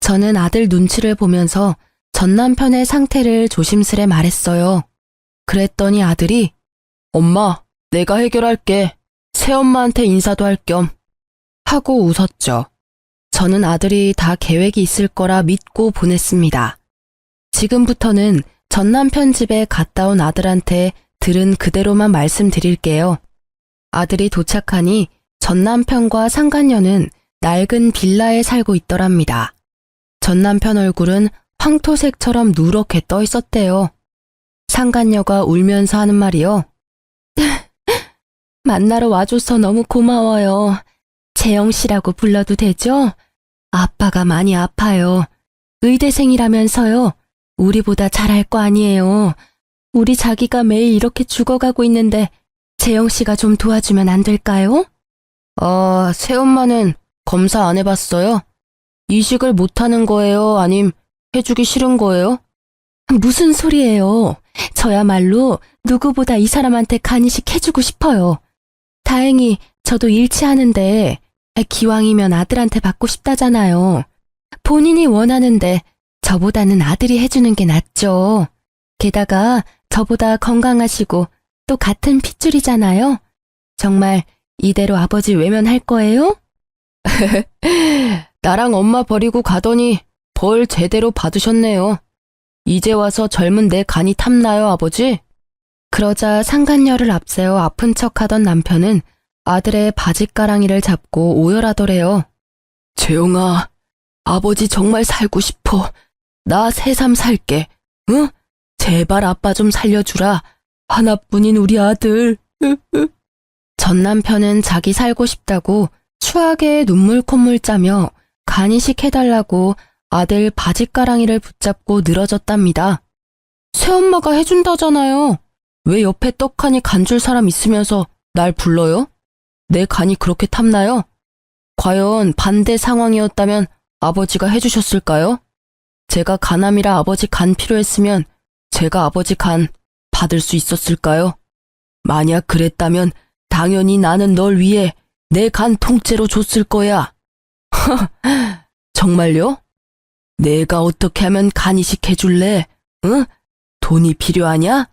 저는 아들 눈치를 보면서 전 남편의 상태를 조심스레 말했어요. 그랬더니 아들이 엄마, 내가 해결할게. 새엄마한테 인사도 할 겸. 하고 웃었죠. 저는 아들이 다 계획이 있을 거라 믿고 보냈습니다. 지금부터는 전 남편 집에 갔다 온 아들한테 들은 그대로만 말씀드릴게요. 아들이 도착하니 전 남편과 상간녀는 낡은 빌라에 살고 있더랍니다. 전 남편 얼굴은 황토색처럼 누렇게 떠 있었대요. 상간녀가 울면서 하는 말이요. 만나러 와줘서 너무 고마워요. 재영 씨라고 불러도 되죠? 아빠가 많이 아파요. 의대생이라면서요. 우리보다 잘할 거 아니에요. 우리 자기가 매일 이렇게 죽어가고 있는데 재영 씨가 좀 도와주면 안 될까요? 새엄마는 검사 안 해봤어요? 이식을 못하는 거예요? 아님 해주기 싫은 거예요? 무슨 소리예요. 저야말로 누구보다 이 사람한테 간이식 해주고 싶어요. 다행히 저도 일치하는데 기왕이면 아들한테 받고 싶다잖아요. 본인이 원하는데 저보다는 아들이 해주는 게 낫죠. 게다가 저보다 건강하시고 또 같은 핏줄이잖아요. 정말 이대로 아버지 외면할 거예요? 나랑 엄마 버리고 가더니 벌 제대로 받으셨네요. 이제 와서 젊은 내 간이 탐나요, 아버지? 그러자 상간녀를 앞세워 아픈 척하던 남편은 아들의 바짓가랑이를 잡고 오열하더래요. 재영아, 아버지 정말 살고 싶어. 나 새삼 살게. 응? 제발 아빠 좀 살려주라. 하나뿐인 우리 아들. 전 남편은 자기 살고 싶다고 추하게 눈물 콧물 짜며 간이식 해달라고 아들 바짓가랑이를 붙잡고 늘어졌답니다. 새엄마가 해준다잖아요. 왜 옆에 떡하니 간 줄 사람 있으면서 날 불러요? 내 간이 그렇게 탐나요? 과연 반대 상황이었다면 아버지가 해주셨을까요? 제가 가남이라 아버지 간 필요했으면 제가 아버지 간 받을 수 있었을까요? 만약 그랬다면 당연히 나는 널 위해 내 간 통째로 줬을 거야. 정말요? 내가 어떻게 하면 간 이식해줄래? 응? 돈이 필요하냐?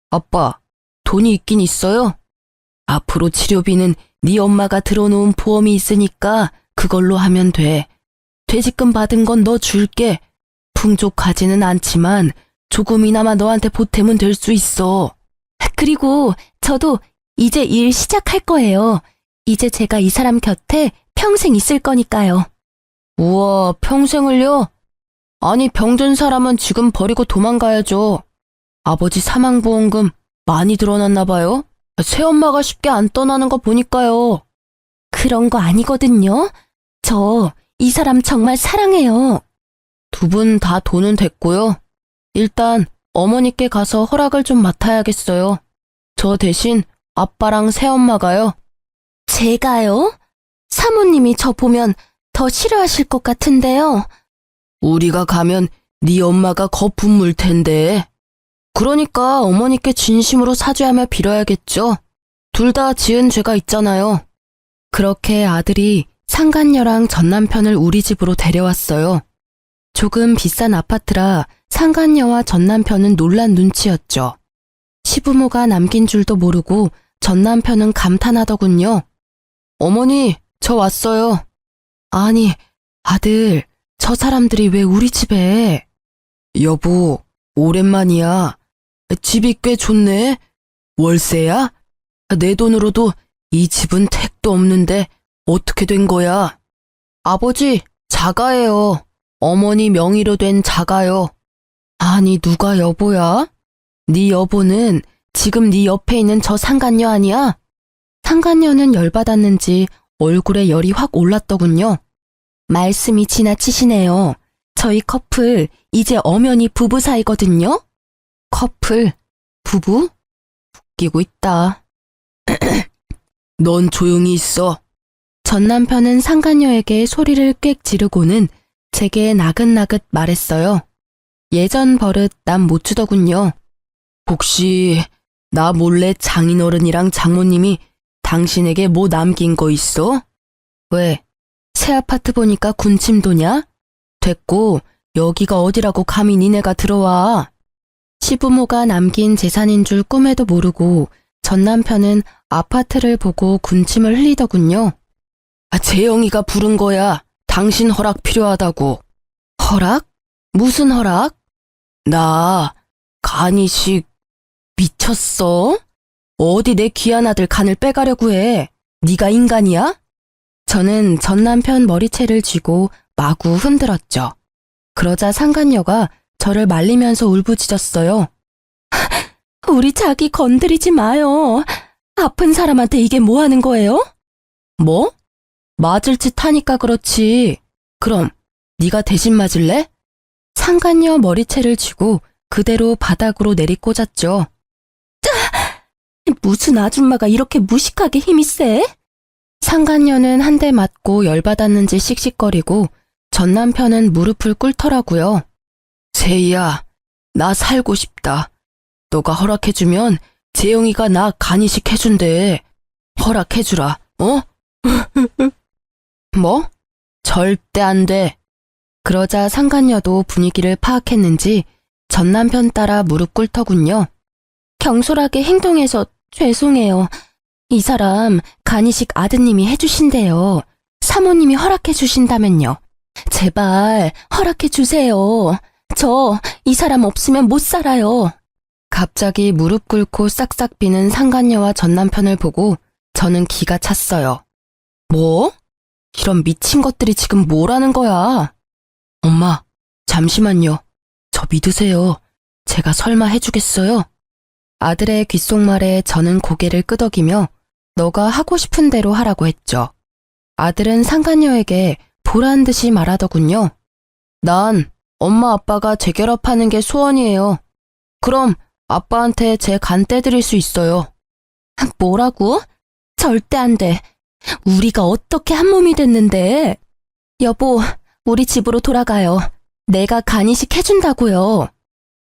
아빠, 돈이 있긴 있어요. 앞으로 치료비는 네 엄마가 들어놓은 보험이 있으니까 그걸로 하면 돼. 퇴직금 받은 건 너 줄게. 풍족하지는 않지만 조금이나마 너한테 보탬은 될 수 있어. 그리고 저도 이제 일 시작할 거예요. 이제 제가 이 사람 곁에 평생 있을 거니까요. 우와, 평생을요? 아니, 병든 사람은 지금 버리고 도망가야죠. 아버지 사망보험금 많이 들어놨나 봐요? 새엄마가 쉽게 안 떠나는 거 보니까요. 그런 거 아니거든요. 저 이 사람 정말 사랑해요. 두 분 다 돈은 됐고요. 일단 어머니께 가서 허락을 좀 맡아야겠어요. 저 대신 아빠랑 새엄마가요. 제가요? 사모님이 저 보면 더 싫어하실 것 같은데요. 우리가 가면 네 엄마가 거품 물 텐데. 그러니까 어머니께 진심으로 사죄하며 빌어야겠죠. 둘 다 지은 죄가 있잖아요. 그렇게 아들이 상간녀랑 전남편을 우리 집으로 데려왔어요. 조금 비싼 아파트라 상간녀와 전남편은 놀란 눈치였죠. 시부모가 남긴 줄도 모르고 전남편은 감탄하더군요. 어머니, 저 왔어요. 아니, 아들, 저 사람들이 왜 우리 집에? 여보, 오랜만이야. 집이 꽤 좋네. 월세야? 내 돈으로도 이 집은 택도 없는데 어떻게 된 거야? 아버지, 자가예요. 어머니 명의로 된 자가요. 아니, 누가 여보야? 네 여보는 지금 네 옆에 있는 저 상간녀 아니야? 상간녀는 열받았는지 얼굴에 열이 확 올랐더군요. 말씀이 지나치시네요. 저희 커플 이제 엄연히 부부 사이거든요. 커플? 부부? 웃기고 있다. 넌 조용히 있어. 전 남편은 상간녀에게 소리를 꽥 지르고는 제게 나긋나긋 말했어요. 예전 버릇 남 못 주더군요. 혹시 나 몰래 장인어른이랑 장모님이 당신에게 뭐 남긴 거 있어? 왜? 새 아파트 보니까 군침도냐? 됐고 여기가 어디라고 감히 니네가 들어와. 시부모가 남긴 재산인 줄 꿈에도 모르고 전 남편은 아파트를 보고 군침을 흘리더군요. 재영이가 부른 거야. 당신 허락 필요하다고. 허락? 무슨 허락? 나 간이식 미쳤어? 어디 내 귀한 아들 간을 빼가려고 해. 네가 인간이야? 저는 전 남편 머리채를 쥐고 마구 흔들었죠. 그러자 상간녀가 저를 말리면서 울부짖었어요. 우리 자기 건드리지 마요. 아픈 사람한테 이게 뭐 하는 거예요? 뭐? 맞을 짓 하니까 그렇지. 그럼 네가 대신 맞을래? 상간녀 머리채를 쥐고 그대로 바닥으로 내리꽂았죠. 무슨 아줌마가 이렇게 무식하게 힘이 세? 상간녀는 한 대 맞고 열받았는지 씩씩거리고 전 남편은 무릎을 꿇더라고요. 세희야, 나 살고 싶다. 너가 허락해주면 재영이가 나 간이식 해준대. 허락해주라, 어? 뭐? 절대 안 돼. 그러자 상간녀도 분위기를 파악했는지 전 남편 따라 무릎 꿇더군요. 경솔하게 행동해서 죄송해요. 이 사람 간이식 아드님이 해주신대요. 사모님이 허락해 주신다면요. 제발 허락해 주세요. 저 이 사람 없으면 못 살아요. 갑자기 무릎 꿇고 싹싹 비는 상간녀와 전 남편을 보고 저는 기가 찼어요. 뭐? 이런 미친 것들이 지금 뭐라는 거야? 엄마, 잠시만요. 저 믿으세요. 제가 설마 해주겠어요? 아들의 귓속말에 저는 고개를 끄덕이며 너가 하고 싶은 대로 하라고 했죠. 아들은 상간녀에게 보란 듯이 말하더군요. 난 엄마 아빠가 재결합하는 게 소원이에요. 그럼 아빠한테 제 간 떼드릴 수 있어요. 뭐라고? 절대 안 돼. 우리가 어떻게 한 몸이 됐는데. 여보, 우리 집으로 돌아가요. 내가 간이식 해준다고요.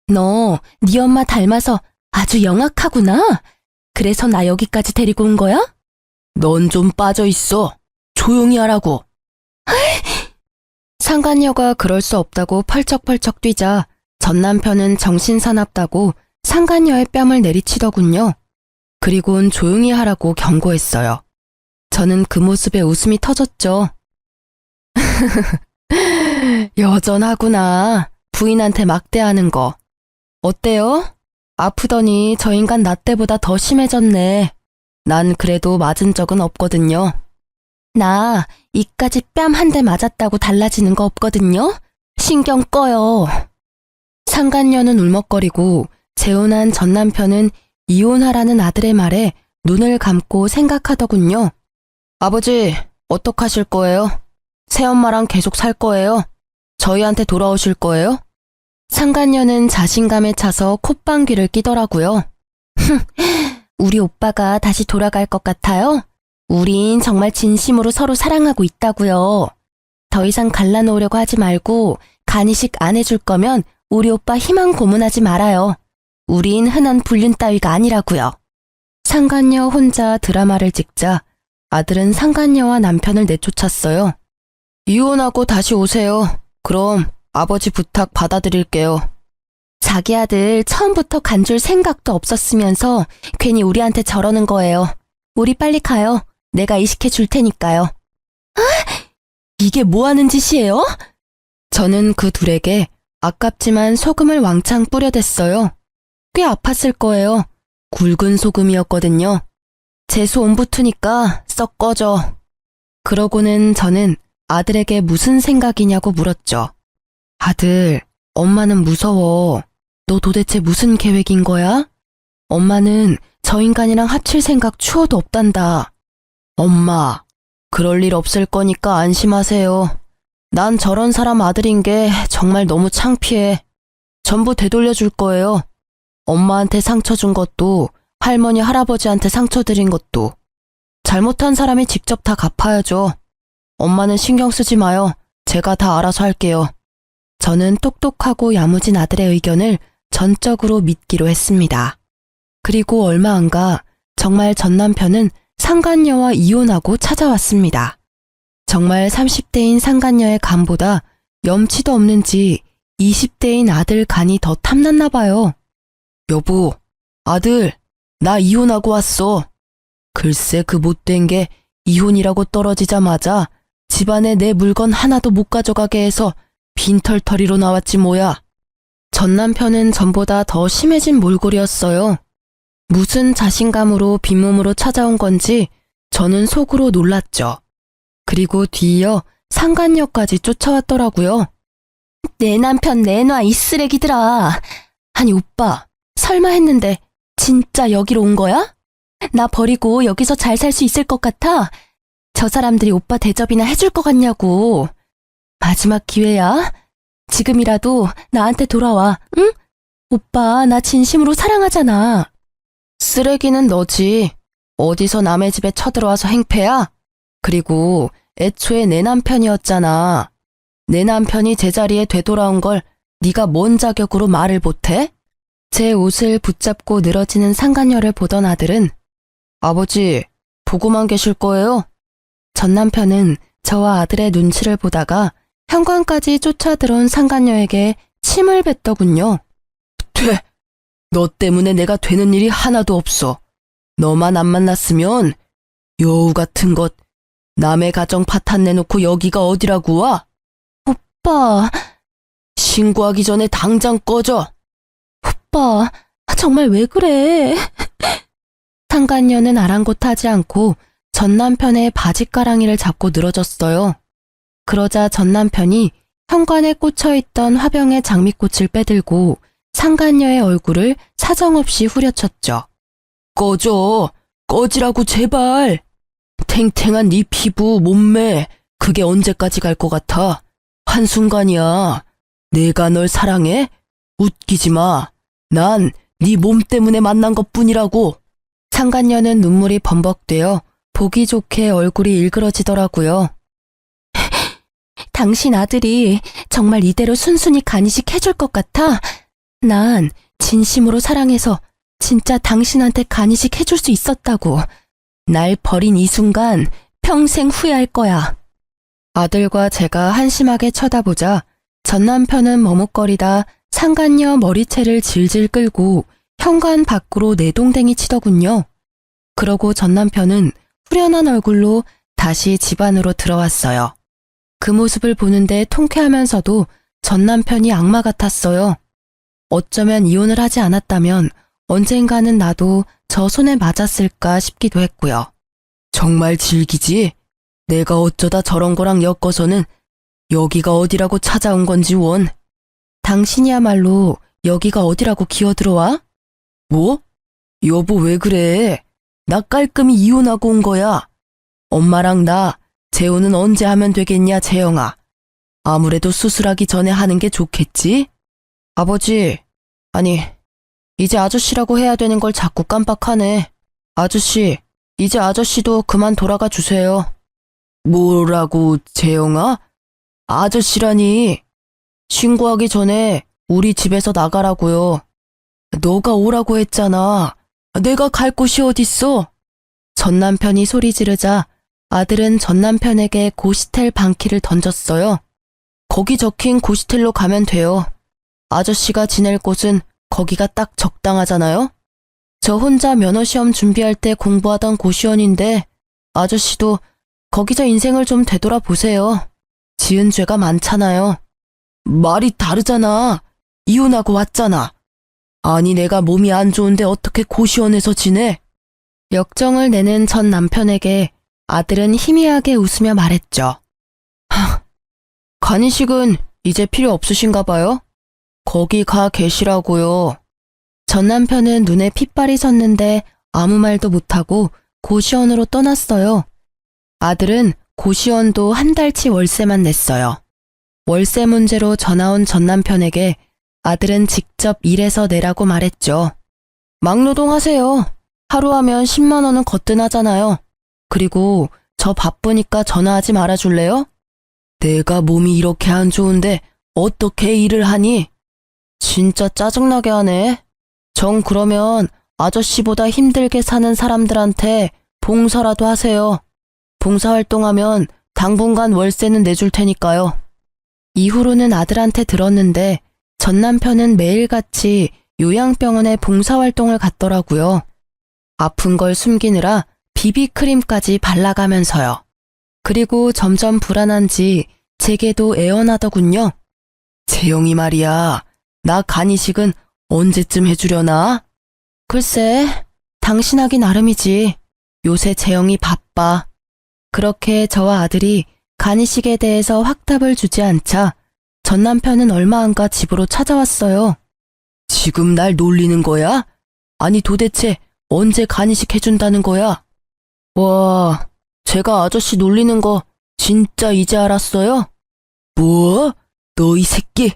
너, 네 엄마 닮아서 아주 영악하구나. 그래서 나 여기까지 데리고 온 거야? 넌 좀 빠져 있어. 조용히 하라고. 상간녀가 그럴 수 없다고 펄쩍펄쩍 뛰자 전 남편은 정신사납다고 상간녀의 뺨을 내리치더군요. 그리고는 조용히 하라고 경고했어요. 저는 그 모습에 웃음이 터졌죠. 여전하구나. 부인한테 막대하는 거. 어때요? 아프더니 저 인간 나 때보다 더 심해졌네. 난 그래도 맞은 적은 없거든요. 나 이까지 뺨 한 대 맞았다고 달라지는 거 없거든요? 신경 꺼요. 상간녀는 울먹거리고 재혼한 전 남편은 이혼하라는 아들의 말에 눈을 감고 생각하더군요. 아버지, 어떡하실 거예요? 새엄마랑 계속 살 거예요? 저희한테 돌아오실 거예요? 상간녀는 자신감에 차서 콧방귀를 끼더라고요. 우리 오빠가 다시 돌아갈 것 같아요? 우린 정말 진심으로 서로 사랑하고 있다고요. 더 이상 갈라놓으려고 하지 말고 간이식 안 해줄 거면 우리 오빠 희망 고문하지 말아요. 우린 흔한 불륜 따위가 아니라고요. 상간녀 혼자 드라마를 찍자 아들은 상간녀와 남편을 내쫓았어요. 이혼하고 다시 오세요. 그럼 아버지 부탁 받아드릴게요. 자기 아들 처음부터 간줄 생각도 없었으면서 괜히 우리한테 저러는 거예요. 우리 빨리 가요. 내가 이식해 줄 테니까요. 아, 이게 뭐 하는 짓이에요? 저는 그 둘에게 아깝지만 소금을 왕창 뿌려댔어요. 꽤 아팠을 거예요. 굵은 소금이었거든요. 재수 온 붙으니까 썩 꺼져. 그러고는 저는 아들에게 무슨 생각이냐고 물었죠. 아들, 엄마는 무서워. 너 도대체 무슨 계획인 거야? 엄마는 저 인간이랑 합칠 생각 추워도 없단다. 엄마, 그럴 일 없을 거니까 안심하세요. 난 저런 사람 아들인 게 정말 너무 창피해. 전부 되돌려줄 거예요. 엄마한테 상처 준 것도 할머니, 할아버지한테 상처 드린 것도 잘못한 사람이 직접 다 갚아야죠. 엄마는 신경 쓰지 마요. 제가 다 알아서 할게요. 저는 똑똑하고 야무진 아들의 의견을 전적으로 믿기로 했습니다. 그리고 얼마 안 가 정말 전 남편은 상간녀와 이혼하고 찾아왔습니다. 정말 30대인 상간녀의 간보다 염치도 없는지 20대인 아들 간이 더 탐났나 봐요. 여보, 아들, 나 이혼하고 왔어. 글쎄 그 못된 게 이혼이라고 떨어지자마자 집안에 내 물건 하나도 못 가져가게 해서 빈털터리로 나왔지 뭐야. 전 남편은 전보다 더 심해진 몰골이었어요. 무슨 자신감으로 빈몸으로 찾아온 건지 저는 속으로 놀랐죠. 그리고 뒤이어 상간녀까지 쫓아왔더라고요. 내 남편 내놔 이 쓰레기들아. 아니 오빠, 설마 했는데 진짜 여기로 온 거야? 나 버리고 여기서 잘 살 수 있을 것 같아? 저 사람들이 오빠 대접이나 해줄 것 같냐고. 마지막 기회야. 지금이라도 나한테 돌아와, 응? 오빠 나 진심으로 사랑하잖아. 쓰레기는 너지. 어디서 남의 집에 쳐들어와서 행패야? 그리고 애초에 내 남편이었잖아. 내 남편이 제자리에 되돌아온 걸 네가 뭔 자격으로 말을 못해? 제 옷을 붙잡고 늘어지는 상간녀를 보던 아들은 아버지, 보고만 계실 거예요? 전 남편은 저와 아들의 눈치를 보다가 현관까지 쫓아들어온 상간녀에게 침을 뱉더군요. 돼! 너 때문에 내가 되는 일이 하나도 없어. 너만 안 만났으면 여우 같은 것 남의 가정 파탄 내놓고 여기가 어디라고 와? 오빠. 신고하기 전에 당장 꺼져. 오빠, 정말 왜 그래? 상간녀는 아랑곳하지 않고 전 남편의 바지가랑이를 잡고 늘어졌어요. 그러자 전 남편이 현관에 꽂혀있던 화병의 장미꽃을 빼들고 상간녀의 얼굴을 사정없이 후려쳤죠. 꺼져! 꺼지라고 제발! 탱탱한 네 피부, 몸매, 그게 언제까지 갈 것 같아? 한순간이야. 내가 널 사랑해? 웃기지 마. 난 네 몸 때문에 만난 것뿐이라고. 상간녀는 눈물이 범벅되어 보기 좋게 얼굴이 일그러지더라고요. 당신 아들이 정말 이대로 순순히 간이식 해줄 것 같아? 난 진심으로 사랑해서 진짜 당신한테 간이식 해줄 수 있었다고. 날 버린 이 순간 평생 후회할 거야. 아들과 제가 한심하게 쳐다보자 전 남편은 머뭇거리다 상간녀 머리채를 질질 끌고 현관 밖으로 내동댕이 치더군요. 그러고 전 남편은 후련한 얼굴로 다시 집 안으로 들어왔어요. 그 모습을 보는데 통쾌하면서도 전 남편이 악마 같았어요. 어쩌면 이혼을 하지 않았다면 언젠가는 나도 저 손에 맞았을까 싶기도 했고요. 정말 질기지? 내가 어쩌다 저런 거랑 엮어서는 여기가 어디라고 찾아온 건지 원. 당신이야말로 여기가 어디라고 기어들어와? 뭐? 여보 왜 그래? 나 깔끔히 이혼하고 온 거야. 엄마랑 나 재혼은 언제 하면 되겠냐, 재영아. 아무래도 수술하기 전에 하는 게 좋겠지? 아버지, 아니, 이제 아저씨라고 해야 되는 걸 자꾸 깜빡하네. 아저씨, 이제 아저씨도 그만 돌아가 주세요. 뭐라고, 재영아? 아저씨라니. 신고하기 전에 우리 집에서 나가라고요. 너가 오라고 했잖아. 내가 갈 곳이 어딨어? 전 남편이 소리 지르자 아들은 전 남편에게 고시텔 방키를 던졌어요. 거기 적힌 고시텔로 가면 돼요. 아저씨가 지낼 곳은 거기가 딱 적당하잖아요? 저 혼자 면허시험 준비할 때 공부하던 고시원인데 아저씨도 거기서 인생을 좀 되돌아보세요. 지은 죄가 많잖아요. 말이 다르잖아. 이혼하고 왔잖아. 아니 내가 몸이 안 좋은데 어떻게 고시원에서 지내? 역정을 내는 전 남편에게 아들은 희미하게 웃으며 말했죠. 간이식은 이제 필요 없으신가 봐요? 거기 가 계시라고요. 전 남편은 눈에 핏발이 섰는데 아무 말도 못하고 고시원으로 떠났어요. 아들은 고시원도 한 달치 월세만 냈어요. 월세 문제로 전화 온 전 남편에게 아들은 직접 일해서 내라고 말했죠. 막노동 하세요. 하루 하면 10만 원은 거뜬하잖아요. 그리고 저 바쁘니까 전화하지 말아줄래요? 내가 몸이 이렇게 안 좋은데 어떻게 일을 하니? 진짜 짜증나게 하네. 정 그러면 아저씨보다 힘들게 사는 사람들한테 봉사라도 하세요. 봉사활동하면 당분간 월세는 내줄 테니까요. 이후로는 아들한테 들었는데 전 남편은 매일같이 요양병원에 봉사활동을 갔더라고요. 아픈 걸 숨기느라 비비크림까지 발라가면서요. 그리고 점점 불안한지 제게도 애원하더군요. 재영이 말이야, 나 간이식은 언제쯤 해주려나? 글쎄, 당신하기 나름이지. 요새 재영이 바빠. 그렇게 저와 아들이 간이식에 대해서 확답을 주지 않자 전 남편은 얼마 안 가 집으로 찾아왔어요. 지금 날 놀리는 거야? 아니 도대체 언제 간이식 해준다는 거야? 와, 제가 아저씨 놀리는 거 진짜 이제 알았어요? 뭐? 너 이 새끼.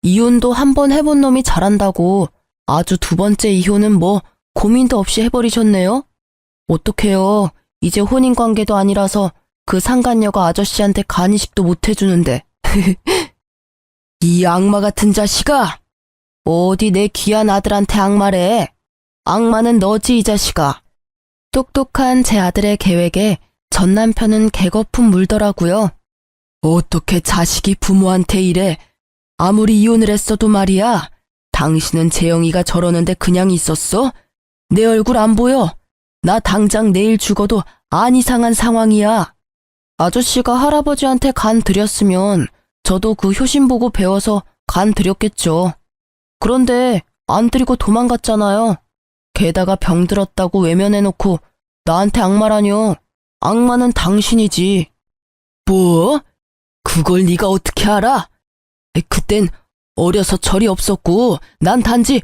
이혼도 한 번 해본 놈이 잘한다고 아주 두 번째 이혼은 뭐 고민도 없이 해버리셨네요? 어떡해요. 이제 혼인관계도 아니라서 그 상간녀가 아저씨한테 간이식도 못 해주는데. 이 악마 같은 자식아! 어디 내 귀한 아들한테 악마래. 악마는 너지 이 자식아. 똑똑한 제 아들의 계획에 전 남편은 개거품 물더라고요. 어떻게 자식이 부모한테 이래. 아무리 이혼을 했어도 말이야. 당신은 재영이가 저러는데 그냥 있었어? 내 얼굴 안 보여? 나 당장 내일 죽어도 안 이상한 상황이야. 아저씨가 할아버지한테 간 드렸으면 저도 그 효심 보고 배워서 간 드렸겠죠. 그런데 안 드리고 도망갔잖아요. 게다가 병들었다고 외면해놓고 나한테 악마라뇨. 악마는 당신이지. 뭐? 그걸 네가 어떻게 알아? 그땐 어려서 철이 없었고 난 단지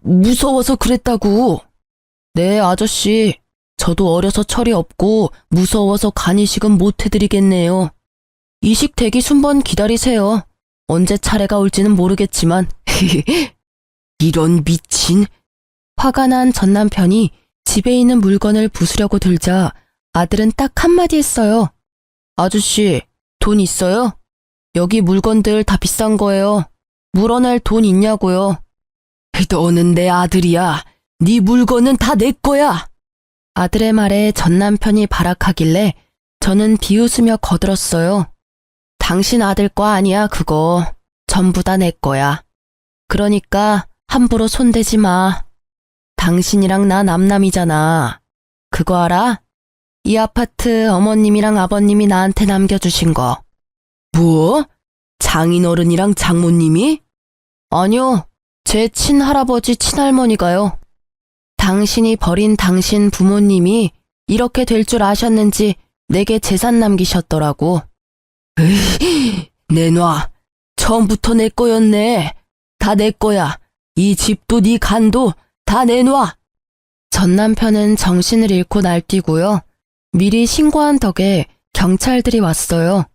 무서워서 그랬다고. 네, 아저씨. 저도 어려서 철이 없고 무서워서 간이식은 못 해드리겠네요. 이식 대기 순번 기다리세요. 언제 차례가 올지는 모르겠지만. 이런 미친. 화가 난 전 남편이 집에 있는 물건을 부수려고 들자 아들은 딱 한마디 했어요. 아저씨, 돈 있어요? 여기 물건들 다 비싼 거예요. 물어낼 돈 있냐고요. 너는 내 아들이야. 네 물건은 다 내 거야. 아들의 말에 전 남편이 발악하길래 저는 비웃으며 거들었어요. 당신 아들 거 아니야, 그거. 전부 다 내 거야. 그러니까 함부로 손대지 마. 당신이랑 나 남남이잖아. 그거 알아? 이 아파트 어머님이랑 아버님이 나한테 남겨주신 거. 뭐? 장인어른이랑 장모님이? 아니요. 제 친할아버지 친할머니가요. 당신이 버린 당신 부모님이 이렇게 될 줄 아셨는지 내게 재산 남기셨더라고. 에이, 내놔. 처음부터 내 거였네. 다 내 거야. 이 집도 네 간도 다 내놔. 전 남편은 정신을 잃고 날뛰고요. 미리 신고한 덕에 경찰들이 왔어요.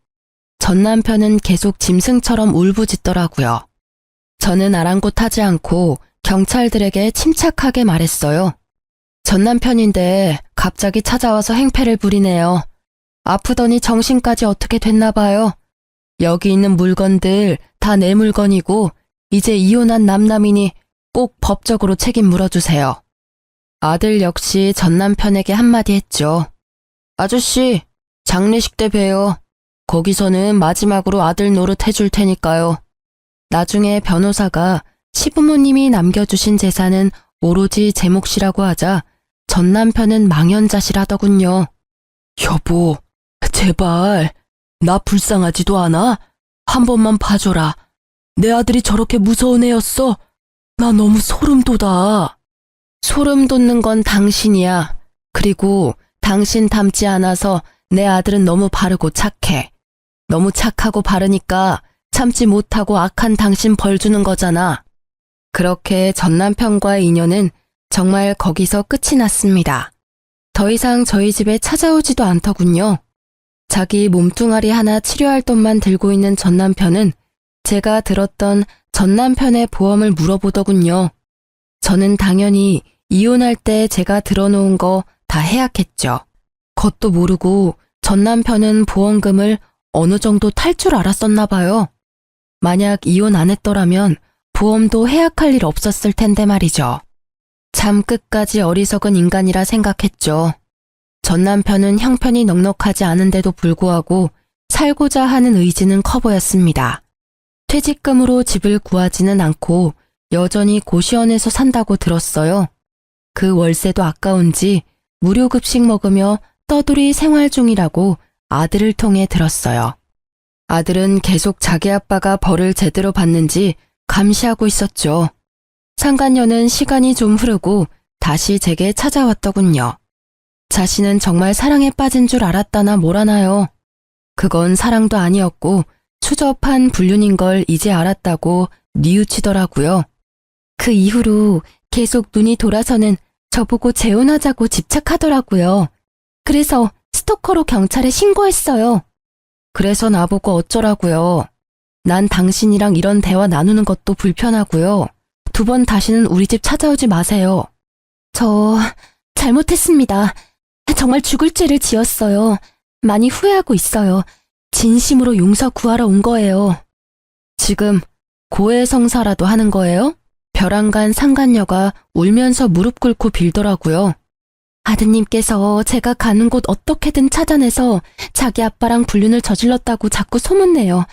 전 남편은 계속 짐승처럼 울부짖더라고요. 저는 아랑곳하지 않고 경찰들에게 침착하게 말했어요. 전 남편인데 갑자기 찾아와서 행패를 부리네요. 아프더니 정신까지 어떻게 됐나 봐요. 여기 있는 물건들 다 내 물건이고 이제 이혼한 남남이니 꼭 법적으로 책임 물어주세요. 아들 역시 전 남편에게 한마디 했죠. 아저씨, 장례식 때 봬요. 거기서는 마지막으로 아들 노릇 해줄 테니까요. 나중에 변호사가 시부모님이 남겨주신 재산은 오로지 제 몫이라고 하자 전 남편은 망연자실하더군요. 여보, 제발 나 불쌍하지도 않아? 한 번만 봐줘라. 내 아들이 저렇게 무서운 애였어. 나 너무 소름 돋아. 소름 돋는 건 당신이야. 그리고 당신 닮지 않아서 내 아들은 너무 바르고 착해. 너무 착하고 바르니까 참지 못하고 악한 당신 벌 주는 거잖아. 그렇게 전 남편과의 인연은 정말 거기서 끝이 났습니다. 더 이상 저희 집에 찾아오지도 않더군요. 자기 몸뚱아리 하나 치료할 돈만 들고 있는 전 남편은 제가 들었던 전 남편의 보험을 물어보더군요. 저는 당연히 이혼할 때 제가 들어놓은 거 다 해약했죠. 그것도 모르고 전 남편은 보험금을 어느 정도 탈 줄 알았었나 봐요. 만약 이혼 안 했더라면 보험도 해약할 일 없었을 텐데 말이죠. 참 끝까지 어리석은 인간이라 생각했죠. 전 남편은 형편이 넉넉하지 않은데도 불구하고 살고자 하는 의지는 커 보였습니다. 퇴직금으로 집을 구하지는 않고 여전히 고시원에서 산다고 들었어요. 그 월세도 아까운지 무료급식 먹으며 떠돌이 생활 중이라고 아들을 통해 들었어요. 아들은 계속 자기 아빠가 벌을 제대로 받는지 감시하고 있었죠. 상간녀는 시간이 좀 흐르고 다시 제게 찾아왔더군요. 자신은 정말 사랑에 빠진 줄 알았다나 뭐라나요. 그건 사랑도 아니었고 추접한 불륜인 걸 이제 알았다고 뉘우치더라고요. 그 이후로 계속 눈이 돌아서는 저보고 재혼하자고 집착하더라고요. 그래서 스토커로 경찰에 신고했어요. 그래서 나보고 어쩌라고요. 난 당신이랑 이런 대화 나누는 것도 불편하고요. 2번 다시는 우리 집 찾아오지 마세요. 저 잘못했습니다. 정말 죽을 죄를 지었어요. 많이 후회하고 있어요. 진심으로 용서 구하러 온 거예요. 지금 고해성사라도 하는 거예요? 벼랑간 상간녀가 울면서 무릎 꿇고 빌더라고요. 아드님께서 제가 가는 곳 어떻게든 찾아내서 자기 아빠랑 불륜을 저질렀다고 자꾸 소문내요.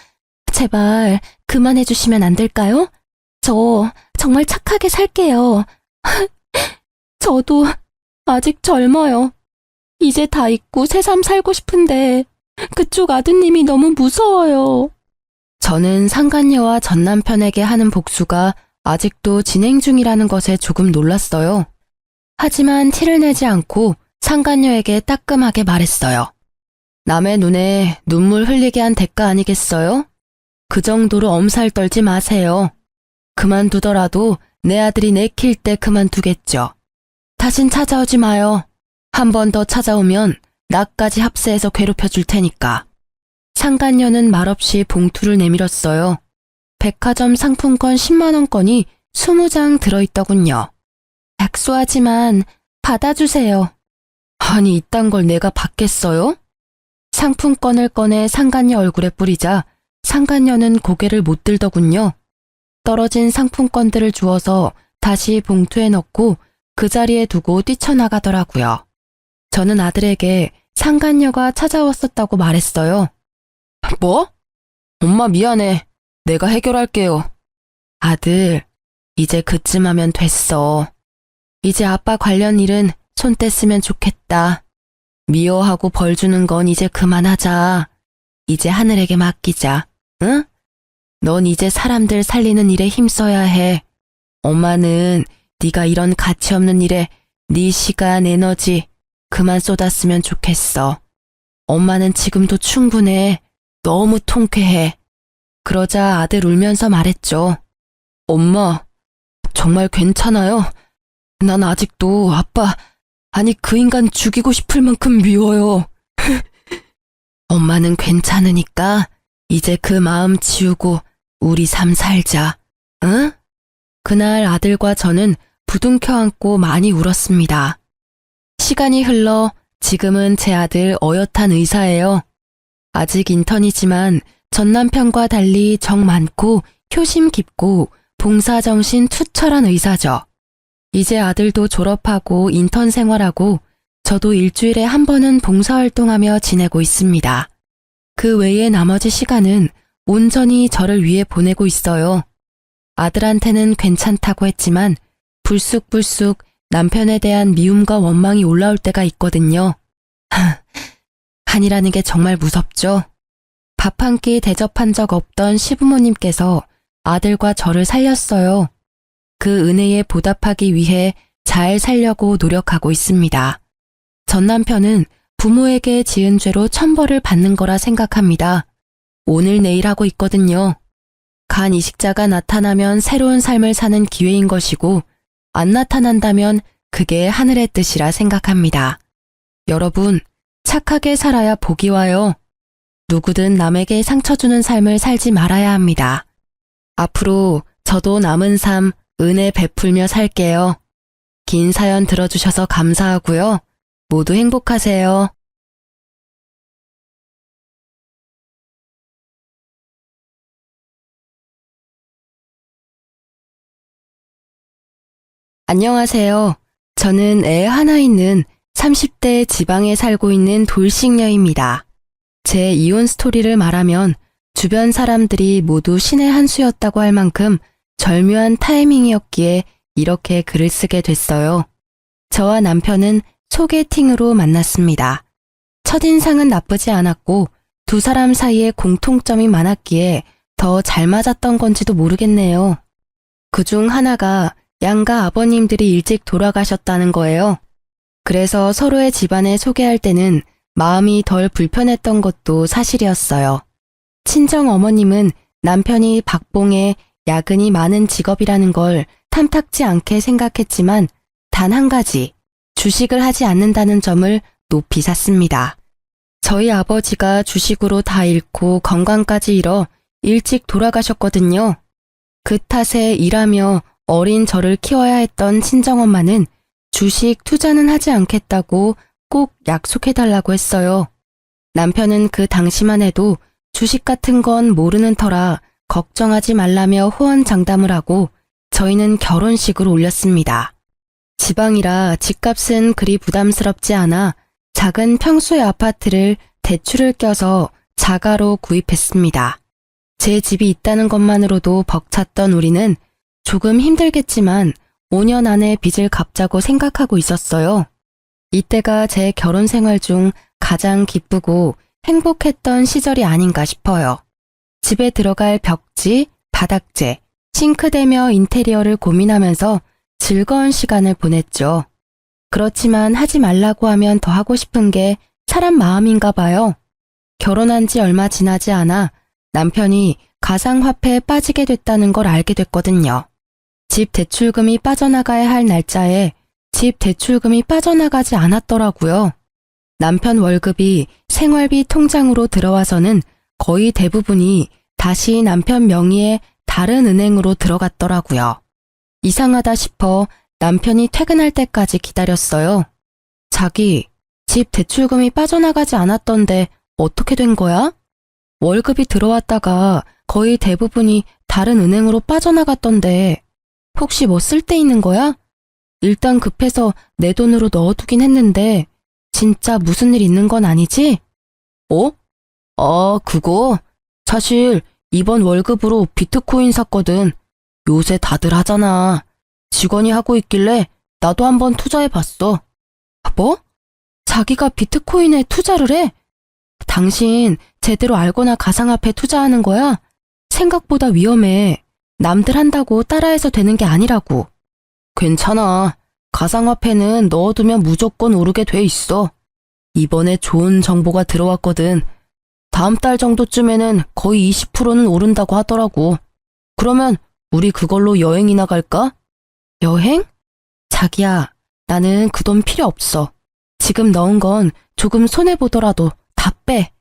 제발 그만해 주시면 안 될까요? 저 정말 착하게 살게요. 저도 아직 젊어요. 이제 다 잊고 새삼 살고 싶은데 그쪽 아드님이 너무 무서워요. 저는 상간녀와 전 남편에게 하는 복수가 아직도 진행 중이라는 것에 조금 놀랐어요. 하지만 티를 내지 않고 상간녀에게 따끔하게 말했어요. 남의 눈에 눈물 흘리게 한 대가 아니겠어요? 그 정도로 엄살 떨지 마세요. 그만두더라도 내 아들이 내킬 때 그만두겠죠. 다신 찾아오지 마요. 한 번 더 찾아오면 나까지 합세해서 괴롭혀 줄 테니까. 상간녀는 말없이 봉투를 내밀었어요. 백화점 상품권 10만원권이 20장 들어있더군요. 약소하지만 받아주세요. 아니 이딴 걸 내가 받겠어요? 상품권을 꺼내 상간녀 얼굴에 뿌리자 상간녀는 고개를 못 들더군요. 떨어진 상품권들을 주워서 다시 봉투에 넣고 그 자리에 두고 뛰쳐나가더라고요. 저는 아들에게 상간녀가 찾아왔었다고 말했어요. 뭐? 엄마 미안해. 내가 해결할게요. 아들, 이제 그쯤 하면 됐어. 이제 아빠 관련 일은 손 뗐으면 좋겠다. 미워하고 벌 주는 건 이제 그만하자. 이제 하늘에게 맡기자. 응? 넌 이제 사람들 살리는 일에 힘써야 해. 엄마는 네가 이런 가치 없는 일에 네 시간, 에너지 그만 쏟았으면 좋겠어. 엄마는 지금도 충분해. 너무 통쾌해. 그러자 아들 울면서 말했죠. 엄마, 정말 괜찮아요? 난 아직도 아빠, 아니 그 인간 죽이고 싶을 만큼 미워요. 엄마는 괜찮으니까 이제 그 마음 지우고 우리 삶 살자. 응? 그날 아들과 저는 부둥켜 안고 많이 울었습니다. 시간이 흘러 지금은 제 아들 어엿한 의사예요. 아직 인턴이지만 전 남편과 달리 정 많고 효심 깊고 봉사정신 투철한 의사죠. 이제 아들도 졸업하고 인턴 생활하고 저도 일주일에 한 번은 봉사활동하며 지내고 있습니다. 그 외의 나머지 시간은 온전히 저를 위해 보내고 있어요. 아들한테는 괜찮다고 했지만 불쑥불쑥 남편에 대한 미움과 원망이 올라올 때가 있거든요. 한이라는 게 정말 무섭죠. 밥 한 끼 대접한 적 없던 시부모님께서 아들과 저를 살렸어요. 그 은혜에 보답하기 위해 잘 살려고 노력하고 있습니다. 전 남편은 부모에게 지은 죄로 천벌을 받는 거라 생각합니다. 오늘 내일 하고 있거든요. 간 이식자가 나타나면 새로운 삶을 사는 기회인 것이고 안 나타난다면 그게 하늘의 뜻이라 생각합니다. 여러분, 착하게 살아야 복이 와요. 누구든 남에게 상처 주는 삶을 살지 말아야 합니다. 앞으로 저도 남은 삶 은혜 베풀며 살게요. 긴 사연 들어주셔서 감사하고요. 모두 행복하세요. 안녕하세요. 저는 애 하나 있는 30대 지방에 살고 있는 돌싱녀입니다. 제 이혼 스토리를 말하면 주변 사람들이 모두 신의 한 수였다고 할 만큼 절묘한 타이밍이었기에 이렇게 글을 쓰게 됐어요. 저와 남편은 소개팅으로 만났습니다. 첫인상은 나쁘지 않았고 두 사람 사이에 공통점이 많았기에 더 잘 맞았던 건지도 모르겠네요. 그중 하나가 양가 아버님들이 일찍 돌아가셨다는 거예요. 그래서 서로의 집안을 소개할 때는 마음이 덜 불편했던 것도 사실이었어요. 친정 어머님은 남편이 박봉에 야근이 많은 직업이라는 걸 탐탁지 않게 생각했지만 단 한 가지, 주식을 하지 않는다는 점을 높이 샀습니다. 저희 아버지가 주식으로 다 잃고 건강까지 잃어 일찍 돌아가셨거든요. 그 탓에 일하며 어린 저를 키워야 했던 친정엄마는 주식 투자는 하지 않겠다고 꼭 약속해달라고 했어요. 남편은 그 당시만 해도 주식 같은 건 모르는 터라 걱정하지 말라며 호언장담을 하고 저희는 결혼식을 올렸습니다. 지방이라 집값은 그리 부담스럽지 않아 작은 평수의 아파트를 대출을 껴서 자가로 구입했습니다. 제 집이 있다는 것만으로도 벅찼던 우리는 조금 힘들겠지만 5년 안에 빚을 갚자고 생각하고 있었어요. 이때가 제 결혼 생활 중 가장 기쁘고 행복했던 시절이 아닌가 싶어요. 집에 들어갈 벽지, 바닥재, 싱크대며 인테리어를 고민하면서 즐거운 시간을 보냈죠. 그렇지만 하지 말라고 하면 더 하고 싶은 게 사람 마음인가 봐요. 결혼한 지 얼마 지나지 않아 남편이 가상화폐에 빠지게 됐다는 걸 알게 됐거든요. 집 대출금이 빠져나가야 할 날짜에 집 대출금이 빠져나가지 않았더라고요. 남편 월급이 생활비 통장으로 들어와서는 거의 대부분이 다시 남편 명의의 다른 은행으로 들어갔더라고요. 이상하다 싶어 남편이 퇴근할 때까지 기다렸어요. 자기, 집 대출금이 빠져나가지 않았던데 어떻게 된 거야? 월급이 들어왔다가 거의 대부분이 다른 은행으로 빠져나갔던데 혹시 뭐 쓸 데 있는 거야? 일단 급해서 내 돈으로 넣어두긴 했는데 진짜 무슨 일 있는 건 아니지? 어? 그거? 사실 이번 월급으로 비트코인 샀거든. 요새 다들 하잖아. 직원이 하고 있길래 나도 한번 투자해봤어. 뭐? 자기가 비트코인에 투자를 해? 당신 제대로 알거나 가상화폐 투자하는 거야? 생각보다 위험해. 남들 한다고 따라해서 되는 게 아니라고. 괜찮아. 가상화폐는 넣어두면 무조건 오르게 돼 있어. 이번에 좋은 정보가 들어왔거든. 다음 달 정도쯤에는 거의 20%는 오른다고 하더라고. 그러면 우리 그걸로 여행이나 갈까? 여행? 자기야, 나는 그 돈 필요 없어. 지금 넣은 건 조금 손해보더라도 다 빼.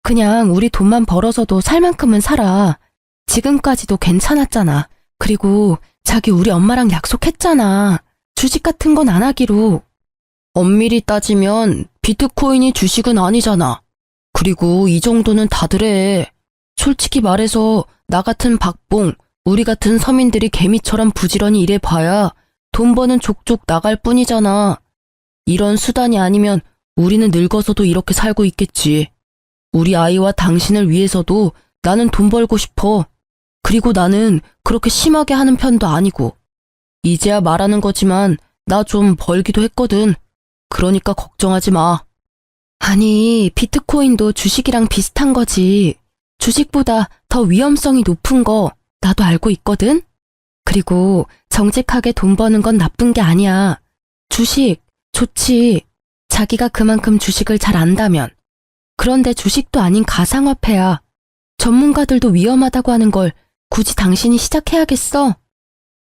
그냥 우리 돈만 벌어서도 살 만큼은 살아. 지금까지도 괜찮았잖아. 그리고 자기 우리 엄마랑 약속했잖아. 주식 같은 건 안 하기로. 엄밀히 따지면 비트코인이 주식은 아니잖아. 그리고 이 정도는 다들 해. 솔직히 말해서 나 같은 박봉, 우리 같은 서민들이 개미처럼 부지런히 일해봐야 돈 버는 족족 나갈 뿐이잖아. 이런 수단이 아니면 우리는 늙어서도 이렇게 살고 있겠지. 우리 아이와 당신을 위해서도 나는 돈 벌고 싶어. 그리고 나는 그렇게 심하게 하는 편도 아니고. 이제야 말하는 거지만 나 좀 벌기도 했거든. 그러니까 걱정하지 마. 아니, 비트코인도 주식이랑 비슷한 거지. 주식보다 더 위험성이 높은 거 나도 알고 있거든? 그리고 정직하게 돈 버는 건 나쁜 게 아니야. 주식, 좋지. 자기가 그만큼 주식을 잘 안다면. 그런데 주식도 아닌 가상화폐야. 전문가들도 위험하다고 하는 걸 굳이 당신이 시작해야겠어?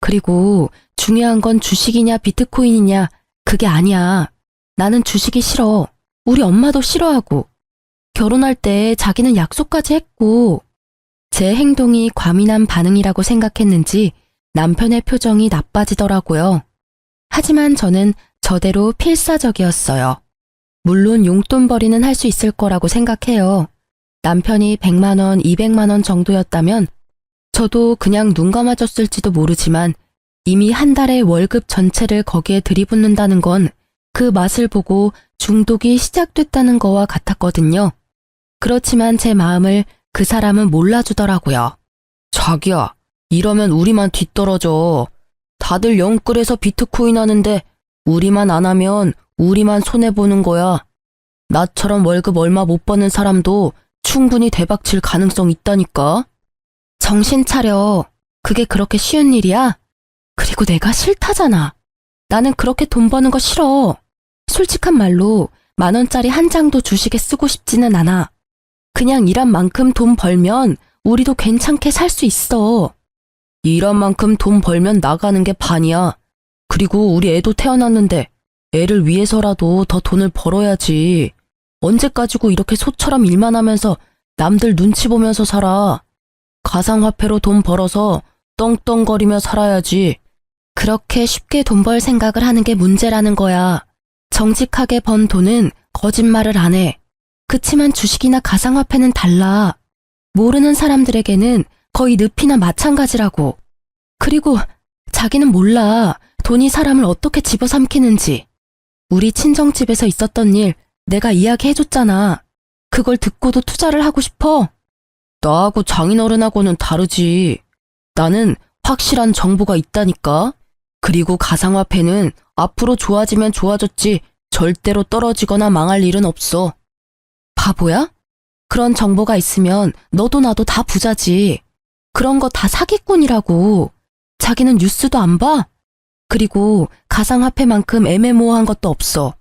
그리고 중요한 건 주식이냐 비트코인이냐 그게 아니야. 나는 주식이 싫어. 우리 엄마도 싫어하고. 결혼할 때 자기는 약속까지 했고. 제 행동이 과민한 반응이라고 생각했는지 남편의 표정이 나빠지더라고요. 하지만 저는 저대로 필사적이었어요. 물론 용돈벌이는 할 수 있을 거라고 생각해요. 남편이 100만 원, 200만 원 정도였다면 저도 그냥 눈 감아줬을지도 모르지만 이미 한 달의 월급 전체를 거기에 들이붓는다는 건 그 맛을 보고 중독이 시작됐다는 거와 같았거든요. 그렇지만 제 마음을 그 사람은 몰라주더라고요. 자기야, 이러면 우리만 뒤떨어져. 다들 영끌에서 비트코인 하는데 우리만 안 하면 우리만 손해보는 거야. 나처럼 월급 얼마 못 버는 사람도 충분히 대박칠 가능성 있다니까. 정신 차려. 그게 그렇게 쉬운 일이야? 그리고 내가 싫다잖아. 나는 그렇게 돈 버는 거 싫어. 솔직한 말로 10,000원짜리 한 장도 주식에 쓰고 싶지는 않아. 그냥 일한 만큼 돈 벌면 우리도 괜찮게 살 수 있어. 일한 만큼 돈 벌면 나가는 게 반이야. 그리고 우리 애도 태어났는데 애를 위해서라도 더 돈을 벌어야지. 언제까지고 이렇게 소처럼 일만 하면서 남들 눈치 보면서 살아. 가상화폐로 돈 벌어서 떵떵거리며 살아야지. 그렇게 쉽게 돈 벌 생각을 하는 게 문제라는 거야. 정직하게 번 돈은 거짓말을 안 해. 그치만 주식이나 가상화폐는 달라. 모르는 사람들에게는 거의 늪이나 마찬가지라고. 그리고 자기는 몰라. 돈이 사람을 어떻게 집어삼키는지. 우리 친정집에서 있었던 일 내가 이야기해줬잖아. 그걸 듣고도 투자를 하고 싶어? 나하고 장인어른하고는 다르지. 나는 확실한 정보가 있다니까. 그리고 가상화폐는 앞으로 좋아지면 좋아졌지 절대로 떨어지거나 망할 일은 없어. 바보야? 그런 정보가 있으면 너도 나도 다 부자지. 그런 거 다 사기꾼이라고. 자기는 뉴스도 안 봐? 그리고 가상화폐만큼 애매모호한 것도 없어.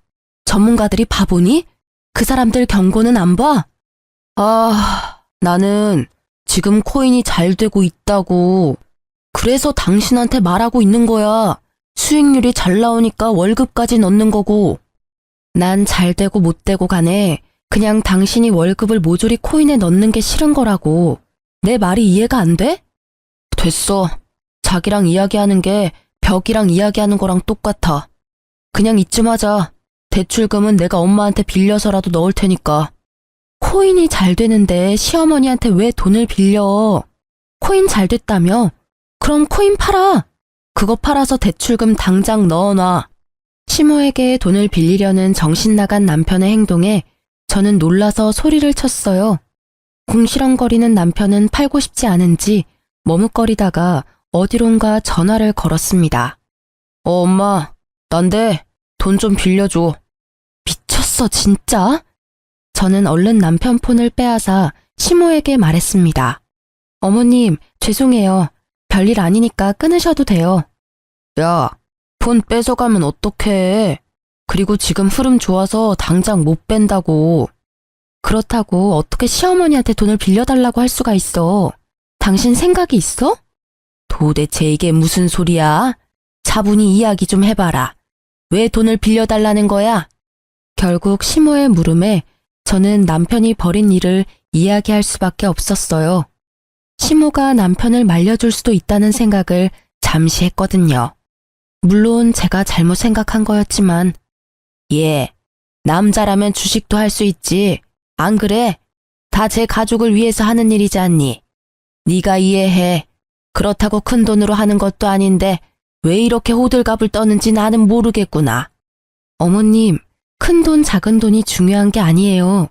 전문가들이 바보니? 그 사람들 경고는 안 봐? 나는 지금 코인이 잘 되고 있다고. 그래서 당신한테 말하고 있는 거야. 수익률이 잘 나오니까 월급까지 넣는 거고. 난 잘 되고 못 되고 간에 그냥 당신이 월급을 모조리 코인에 넣는 게 싫은 거라고. 내 말이 이해가 안 돼? 됐어. 자기랑 이야기하는 게 벽이랑 이야기하는 거랑 똑같아. 그냥 이쯤 하자. 대출금은 내가 엄마한테 빌려서라도 넣을 테니까. 코인이 잘 되는데 시어머니한테 왜 돈을 빌려? 코인 잘 됐다며? 그럼 코인 팔아. 그거 팔아서 대출금 당장 넣어놔. 시모에게 돈을 빌리려는 정신 나간 남편의 행동에 저는 놀라서 소리를 쳤어요. 궁시렁거리는 남편은 팔고 싶지 않은지 머뭇거리다가 어디론가 전화를 걸었습니다. 엄마, 난데 돈 좀 빌려줘. 미쳤어, 진짜? 저는 얼른 남편 폰을 빼앗아 시모에게 말했습니다. 어머님, 죄송해요. 별일 아니니까 끊으셔도 돼요. 야, 폰 뺏어가면 어떡해. 그리고 지금 흐름 좋아서 당장 못 뺀다고. 그렇다고 어떻게 시어머니한테 돈을 빌려달라고 할 수가 있어. 당신 생각이 있어? 도대체 이게 무슨 소리야? 차분히 이야기 좀 해봐라. 왜 돈을 빌려달라는 거야? 결국 시모의 물음에 저는 남편이 벌인 일을 이야기할 수밖에 없었어요. 시모가 남편을 말려줄 수도 있다는 생각을 잠시 했거든요. 물론 제가 잘못 생각한 거였지만, 남자라면 주식도 할 수 있지. 안 그래? 다 제 가족을 위해서 하는 일이지 않니? 네가 이해해. 그렇다고 큰 돈으로 하는 것도 아닌데 왜 이렇게 호들갑을 떠는지 나는 모르겠구나. 어머님, 큰 돈 작은 돈이 중요한 게 아니에요.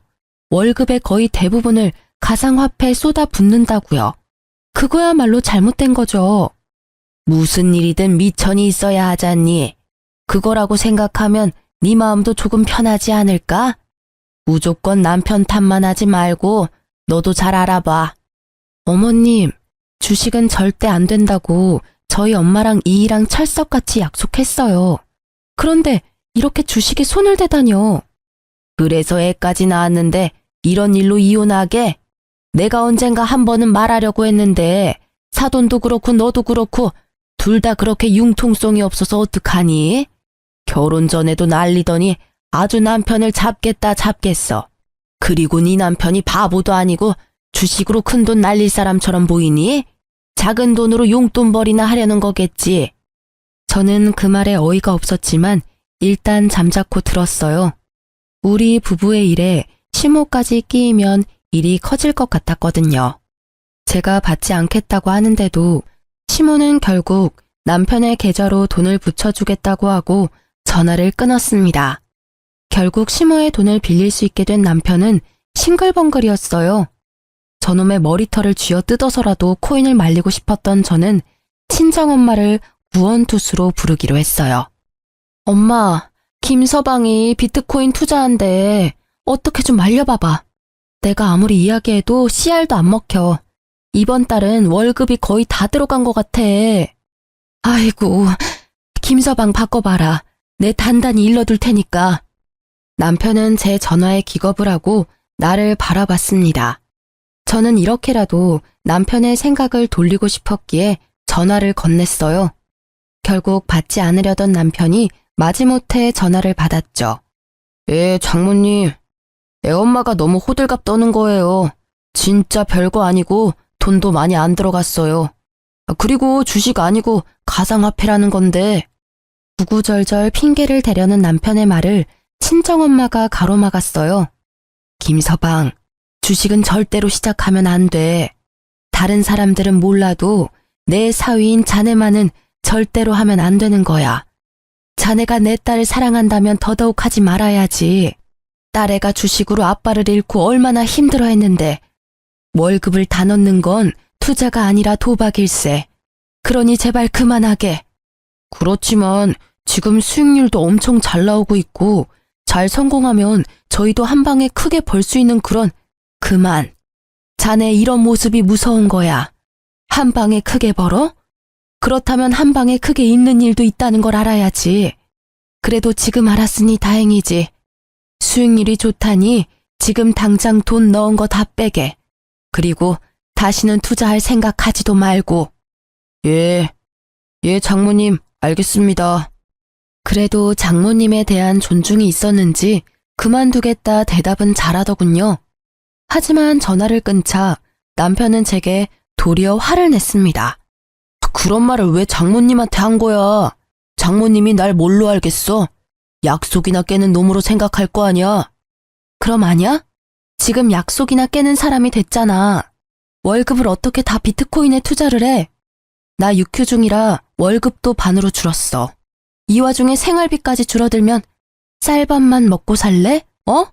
월급의 거의 대부분을 가상화폐에 쏟아붓는다고요. 그거야말로 잘못된 거죠. 무슨 일이든 미천이 있어야 하잖니. 그거라고 생각하면 네 마음도 조금 편하지 않을까? 무조건 남편 탓만 하지 말고 너도 잘 알아봐. 어머님, 주식은 절대 안 된다고 저희 엄마랑 이이랑 찰떡같이 약속했어요. 그런데 이렇게 주식에 손을 대다뇨. 그래서 애까지 낳았는데 이런 일로 이혼하게? 내가 언젠가 한 번은 말하려고 했는데 사돈도 그렇고 너도 그렇고 둘 다 그렇게 융통성이 없어서 어떡하니? 결혼 전에도 난리더니 아주 남편을 잡겠다 잡겠어. 그리고 네 남편이 바보도 아니고 주식으로 큰 돈 날릴 사람처럼 보이니? 작은 돈으로 용돈벌이나 하려는 거겠지. 저는 그 말에 어이가 없었지만 일단 잠자코 들었어요. 우리 부부의 일에 시모까지 끼이면 일이 커질 것 같았거든요. 제가 받지 않겠다고 하는데도 시모는 결국 남편의 계좌로 돈을 붙여주겠다고 하고 전화를 끊었습니다. 결국 시모의 돈을 빌릴 수 있게 된 남편은 싱글벙글이었어요. 저놈의 머리털을 쥐어 뜯어서라도 코인을 말리고 싶었던 저는 친정엄마를 구원투수로 부르기로 했어요. 엄마, 김서방이 비트코인 투자한대. 어떻게 좀 말려봐봐. 내가 아무리 이야기해도 씨알도 안 먹혀. 이번 달은 월급이 거의 다 들어간 것 같아. 아이고, 김서방 바꿔봐라. 내 단단히 일러둘 테니까. 남편은 제 전화에 기겁을 하고 나를 바라봤습니다. 저는 이렇게라도 남편의 생각을 돌리고 싶었기에 전화를 건넸어요. 결국 받지 않으려던 남편이 마지못해 전화를 받았죠. 장모님. 애 엄마가 너무 호들갑 떠는 거예요. 진짜 별거 아니고 돈도 많이 안 들어갔어요. 그리고 주식 아니고 가상화폐라는 건데. 구구절절 핑계를 대려는 남편의 말을 친정엄마가 가로막았어요. 김서방, 주식은 절대로 시작하면 안 돼. 다른 사람들은 몰라도 내 사위인 자네만은 절대로 하면 안 되는 거야. 자네가 내 딸을 사랑한다면 더더욱 하지 말아야지. 딸애가 주식으로 아빠를 잃고 얼마나 힘들어했는데 월급을 다 넣는 건 투자가 아니라 도박일세. 그러니 제발 그만하게. 그렇지만 지금 수익률도 엄청 잘 나오고 있고 잘 성공하면 저희도 한 방에 크게 벌 수 있는 그런. 그만. 자네 이런 모습이 무서운 거야. 한 방에 크게 벌어? 그렇다면 한 방에 크게 잃는 일도 있다는 걸 알아야지. 그래도 지금 알았으니 다행이지. 수익률이 좋다니 지금 당장 돈 넣은 거 다 빼게. 그리고 다시는 투자할 생각하지도 말고. 예, 장모님, 알겠습니다. 그래도 장모님에 대한 존중이 있었는지 그만두겠다 대답은 잘하더군요. 하지만 전화를 끊자 남편은 제게 도리어 화를 냈습니다. 그런 말을 왜 장모님한테 한 거야? 장모님이 날 뭘로 알겠어? 약속이나 깨는 놈으로 생각할 거 아니야? 그럼 아냐? 지금 약속이나 깨는 사람이 됐잖아. 월급을 어떻게 다 비트코인에 투자를 해? 나 육휴 중이라 월급도 반으로 줄었어. 이 와중에 생활비까지 줄어들면 쌀밥만 먹고 살래? 어?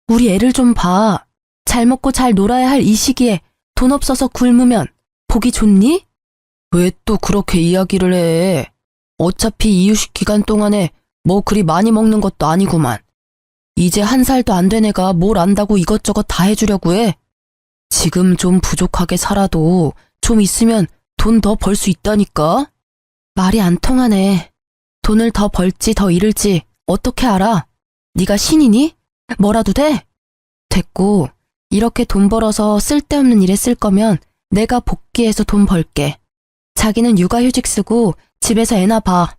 우리 애를 좀 봐. 잘 먹고 잘 놀아야 할 이 시기에 돈 없어서 굶으면 보기 좋니? 왜 또 그렇게 이야기를 해? 어차피 이유식 기간 동안에 뭐 그리 많이 먹는 것도 아니구만. 이제 1살도 안 된 애가 뭘 안다고 이것저것 다 해주려고 해. 지금 좀 부족하게 살아도 좀 있으면 돈 더 벌 수 있다니까? 말이 안 통하네. 돈을 더 벌지 더 잃을지 어떻게 알아? 네가 신이니? 뭐라도 돼? 됐고, 이렇게 돈 벌어서 쓸데없는 일에 쓸 거면 내가 복귀해서 돈 벌게. 자기는 육아휴직 쓰고 집에서 애나 봐.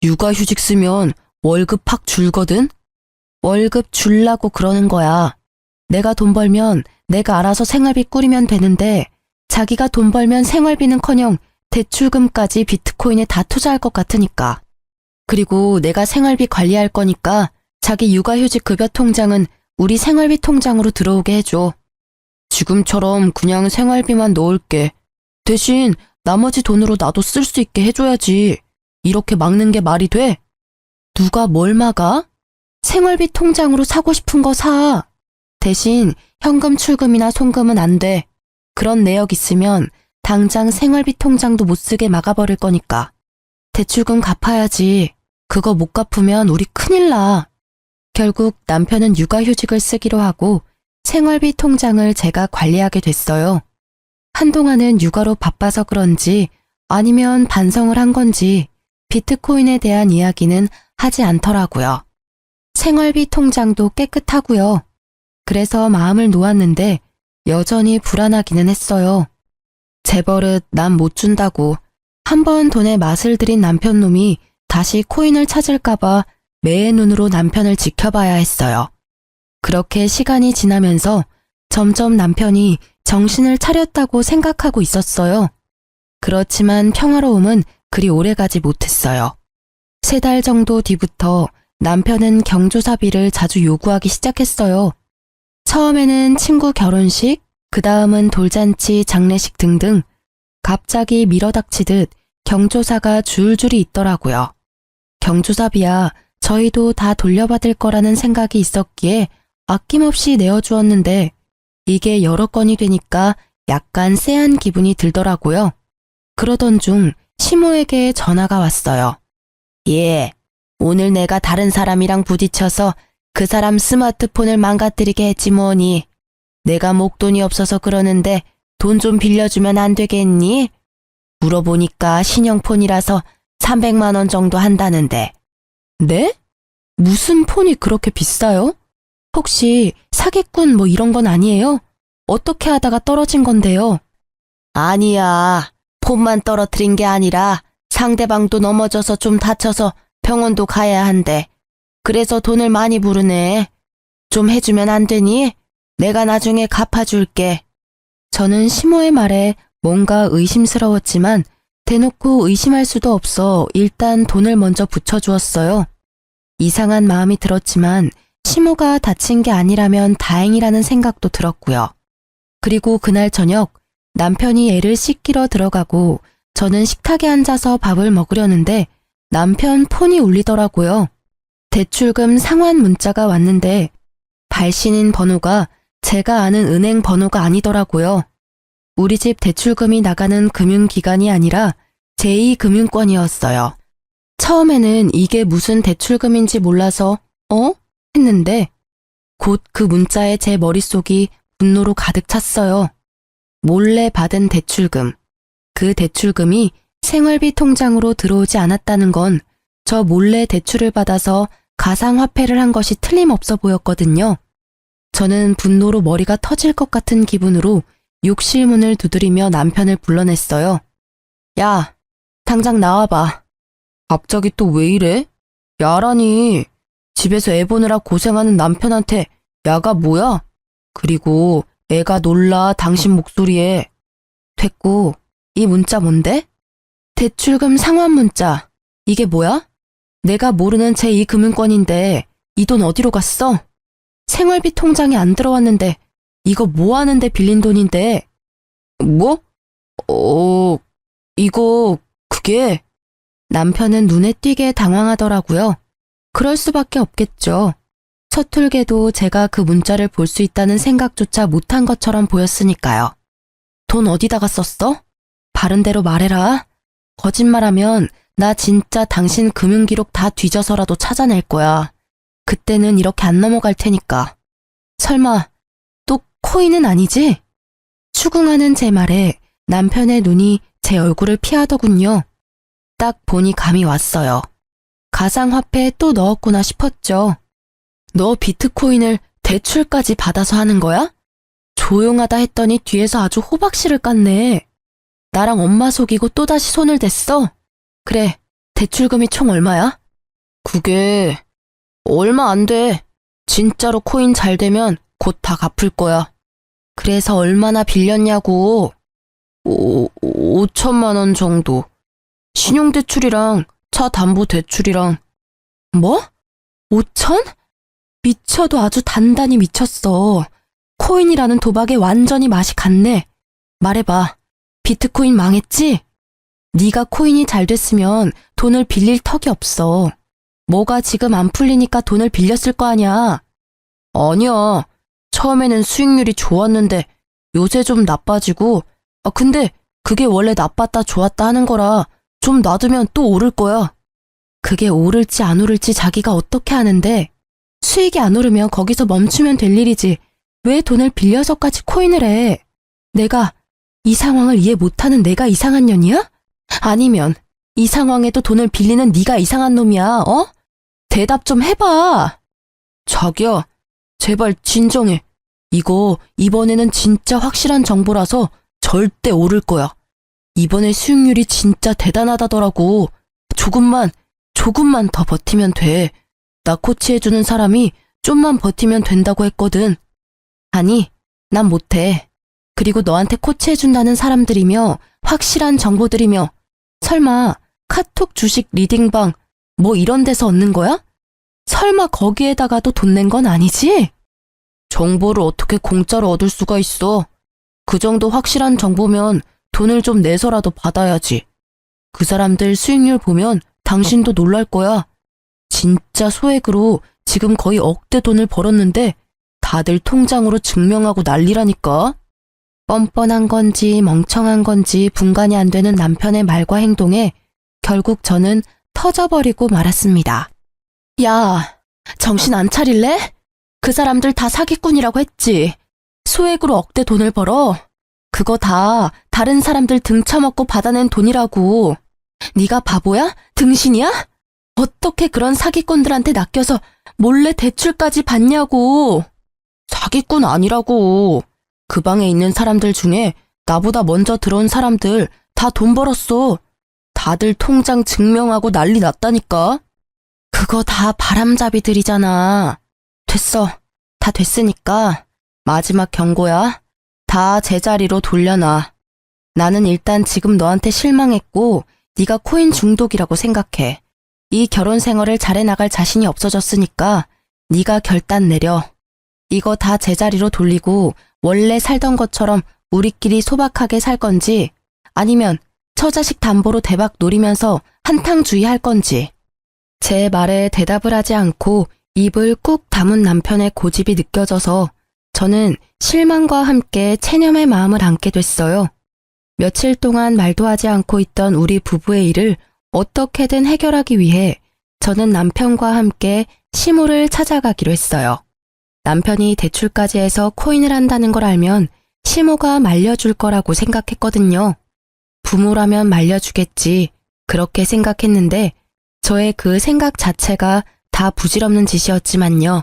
육아휴직 쓰면 월급 팍 줄거든? 월급 줄라고 그러는 거야. 내가 돈 벌면 내가 알아서 생활비 꾸리면 되는데 자기가 돈 벌면 생활비는커녕 대출금까지 비트코인에 다 투자할 것 같으니까. 그리고 내가 생활비 관리할 거니까 자기 육아휴직 급여 통장은 우리 생활비 통장으로 들어오게 해줘. 지금처럼 그냥 생활비만 넣을게. 대신 나머지 돈으로 나도 쓸 수 있게 해줘야지. 이렇게 막는 게 말이 돼? 누가 뭘 막아? 생활비 통장으로 사고 싶은 거 사. 대신 현금 출금이나 송금은 안 돼. 그런 내역 있으면 당장 생활비 통장도 못 쓰게 막아버릴 거니까. 대출금 갚아야지. 그거 못 갚으면 우리 큰일 나. 결국 남편은 육아휴직을 쓰기로 하고 생활비 통장을 제가 관리하게 됐어요. 한동안은 육아로 바빠서 그런지 아니면 반성을 한 건지 비트코인에 대한 이야기는 하지 않더라고요. 생활비 통장도 깨끗하고요. 그래서 마음을 놓았는데 여전히 불안하기는 했어요. 제 버릇 남 못 준다고 한번 돈에 맛을 들인 남편놈이 다시 코인을 찾을까봐 매의 눈으로 남편을 지켜봐야 했어요. 그렇게 시간이 지나면서 점점 남편이 정신을 차렸다고 생각하고 있었어요. 그렇지만 평화로움은 그리 오래가지 못했어요. 3달 정도 뒤부터 남편은 경조사비를 자주 요구하기 시작했어요. 처음에는 친구 결혼식, 그 다음은 돌잔치, 장례식 등등 갑자기 밀어닥치듯 경조사가 줄줄이 있더라고요. 경조사비야 저희도 다 돌려받을 거라는 생각이 있었기에 아낌없이 내어주었는데 이게 여러 건이 되니까 약간 쎄한 기분이 들더라고요. 그러던 중 시모에게 전화가 왔어요. 예, 오늘 내가 다른 사람이랑 부딪혀서 그 사람 스마트폰을 망가뜨리게 했지 뭐니. 내가 목돈이 없어서 그러는데 돈 좀 빌려주면 안 되겠니? 물어보니까 신형폰이라서 300만 원 정도 한다는데. 네? 무슨 폰이 그렇게 비싸요? 혹시 사기꾼 뭐 이런 건 아니에요? 어떻게 하다가 떨어진 건데요? 아니야. 폰만 떨어뜨린 게 아니라 상대방도 넘어져서 좀 다쳐서 병원도 가야 한대. 그래서 돈을 많이 부르네. 좀 해주면 안 되니? 내가 나중에 갚아줄게. 저는 시모의 말에 뭔가 의심스러웠지만 대놓고 의심할 수도 없어 일단 돈을 먼저 붙여주었어요. 이상한 마음이 들었지만 시모가 다친 게 아니라면 다행이라는 생각도 들었고요. 그리고 그날 저녁 남편이 애를 씻기러 들어가고 저는 식탁에 앉아서 밥을 먹으려는데 남편 폰이 울리더라고요. 대출금 상환 문자가 왔는데 발신인 번호가 제가 아는 은행 번호가 아니더라고요. 우리 집 대출금이 나가는 금융기관이 아니라 제2금융권이었어요. 처음에는 이게 무슨 대출금인지 몰라서 했는데 곧 그 문자에 제 머릿속이 분노로 가득 찼어요. 몰래 받은 대출금. 그 대출금이 생활비 통장으로 들어오지 않았다는 건 저 몰래 대출을 받아서 가상화폐를 한 것이 틀림없어 보였거든요. 저는 분노로 머리가 터질 것 같은 기분으로 욕실 문을 두드리며 남편을 불러냈어요. 야, 당장 나와봐. 갑자기 또 왜 이래? 야라니. 집에서 애 보느라 고생하는 남편한테 야가 뭐야? 그리고 애가 놀라 당신 목소리에. 됐고, 이 문자 뭔데? 대출금 상환 문자. 이게 뭐야? 내가 모르는 제2금융권인데 이 돈 어디로 갔어? 생활비 통장에 안 들어왔는데 이거 뭐 하는데 빌린 돈인데? 뭐? 이거 그게 남편은 눈에 띄게 당황하더라고요. 그럴 수밖에 없겠죠. 서툴게도 제가 그 문자를 볼 수 있다는 생각조차 못한 것처럼 보였으니까요. 돈 어디다가 썼어? 바른 대로 말해라. 거짓말하면 나 진짜 당신 금융기록 다 뒤져서라도 찾아낼 거야. 그때는 이렇게 안 넘어갈 테니까. 설마 또 코인은 아니지? 추궁하는 제 말에 남편의 눈이 제 얼굴을 피하더군요. 딱 보니 감이 왔어요. 가상화폐에 또 넣었구나 싶었죠. 너 비트코인을 대출까지 받아서 하는 거야? 조용하다 했더니 뒤에서 아주 호박씨를 깠네. 나랑 엄마 속이고 또다시 손을 댔어? 그래, 대출금이 총 얼마야? 그게 얼마 안 돼. 진짜로 코인 잘 되면 곧 다 갚을 거야. 그래서 얼마나 빌렸냐고. 5천만 원 정도. 신용대출이랑 차 담보 대출이랑. 뭐? 5천? 미쳐도 아주 단단히 미쳤어. 코인이라는 도박에 완전히 맛이 갔네. 말해봐. 비트코인 망했지? 네가 코인이 잘 됐으면 돈을 빌릴 턱이 없어. 뭐가 지금 안 풀리니까 돈을 빌렸을 거 아니야. 아니야. 처음에는 수익률이 좋았는데 요새 좀 나빠지고, 근데 그게 원래 나빴다 좋았다 하는 거라 좀 놔두면 또 오를 거야. 그게 오를지 안 오를지 자기가 어떻게 아는데? 수익이 안 오르면 거기서 멈추면 될 일이지. 왜 돈을 빌려서까지 코인을 해? 내가 이 상황을 이해 못하는 내가 이상한 년이야? 아니면 이 상황에도 돈을 빌리는 네가 이상한 놈이야, 어? 대답 좀 해봐. 자기야, 제발 진정해. 이거 이번에는 진짜 확실한 정보라서 절대 오를 거야. 이번에 수익률이 진짜 대단하다더라고. 조금만 더 버티면 돼. 나 코치해주는 사람이 좀만 버티면 된다고 했거든. 아니, 난 못해. 그리고 너한테 코치해준다는 사람들이며 확실한 정보들이며 설마 카톡 주식 리딩방 뭐 이런 데서 얻는 거야? 설마 거기에다가도 돈 낸 건 아니지? 정보를 어떻게 공짜로 얻을 수가 있어. 그 정도 확실한 정보면 돈을 좀 내서라도 받아야지. 그 사람들 수익률 보면 당신도 놀랄 거야. 진짜 소액으로 지금 거의 억대 돈을 벌었는데 다들 통장으로 증명하고 난리라니까. 뻔뻔한 건지 멍청한 건지 분간이 안 되는 남편의 말과 행동에 결국 저는 터져버리고 말았습니다. 야, 정신 안 차릴래? 그 사람들 다 사기꾼이라고 했지. 소액으로 억대 돈을 벌어. 그거 다 다른 사람들 등쳐먹고 받아낸 돈이라고. 네가 바보야? 등신이야? 어떻게 그런 사기꾼들한테 낚여서 몰래 대출까지 받냐고. 사기꾼 아니라고. 그 방에 있는 사람들 중에 나보다 먼저 들어온 사람들 다 돈 벌었어. 다들 통장 증명하고 난리 났다니까. 그거 다 바람잡이들이잖아. 됐어. 다 됐으니까 마지막 경고야. 다 제자리로 돌려놔. 나는 일단 지금 너한테 실망했고 네가 코인 중독이라고 생각해. 이 결혼 생활을 잘해나갈 자신이 없어졌으니까 네가 결단 내려. 이거 다 제자리로 돌리고 원래 살던 것처럼 우리끼리 소박하게 살 건지 아니면 처자식 담보로 대박 노리면서 한탕주의 할 건지. 제 말에 대답을 하지 않고 입을 꾹 다문 남편의 고집이 느껴져서 저는 실망과 함께 체념의 마음을 안게 됐어요. 며칠 동안 말도 하지 않고 있던 우리 부부의 일을 어떻게든 해결하기 위해 저는 남편과 함께 시모를 찾아가기로 했어요. 남편이 대출까지 해서 코인을 한다는 걸 알면 시모가 말려줄 거라고 생각했거든요. 부모라면 말려주겠지. 그렇게 생각했는데 저의 그 생각 자체가 다 부질없는 짓이었지만요.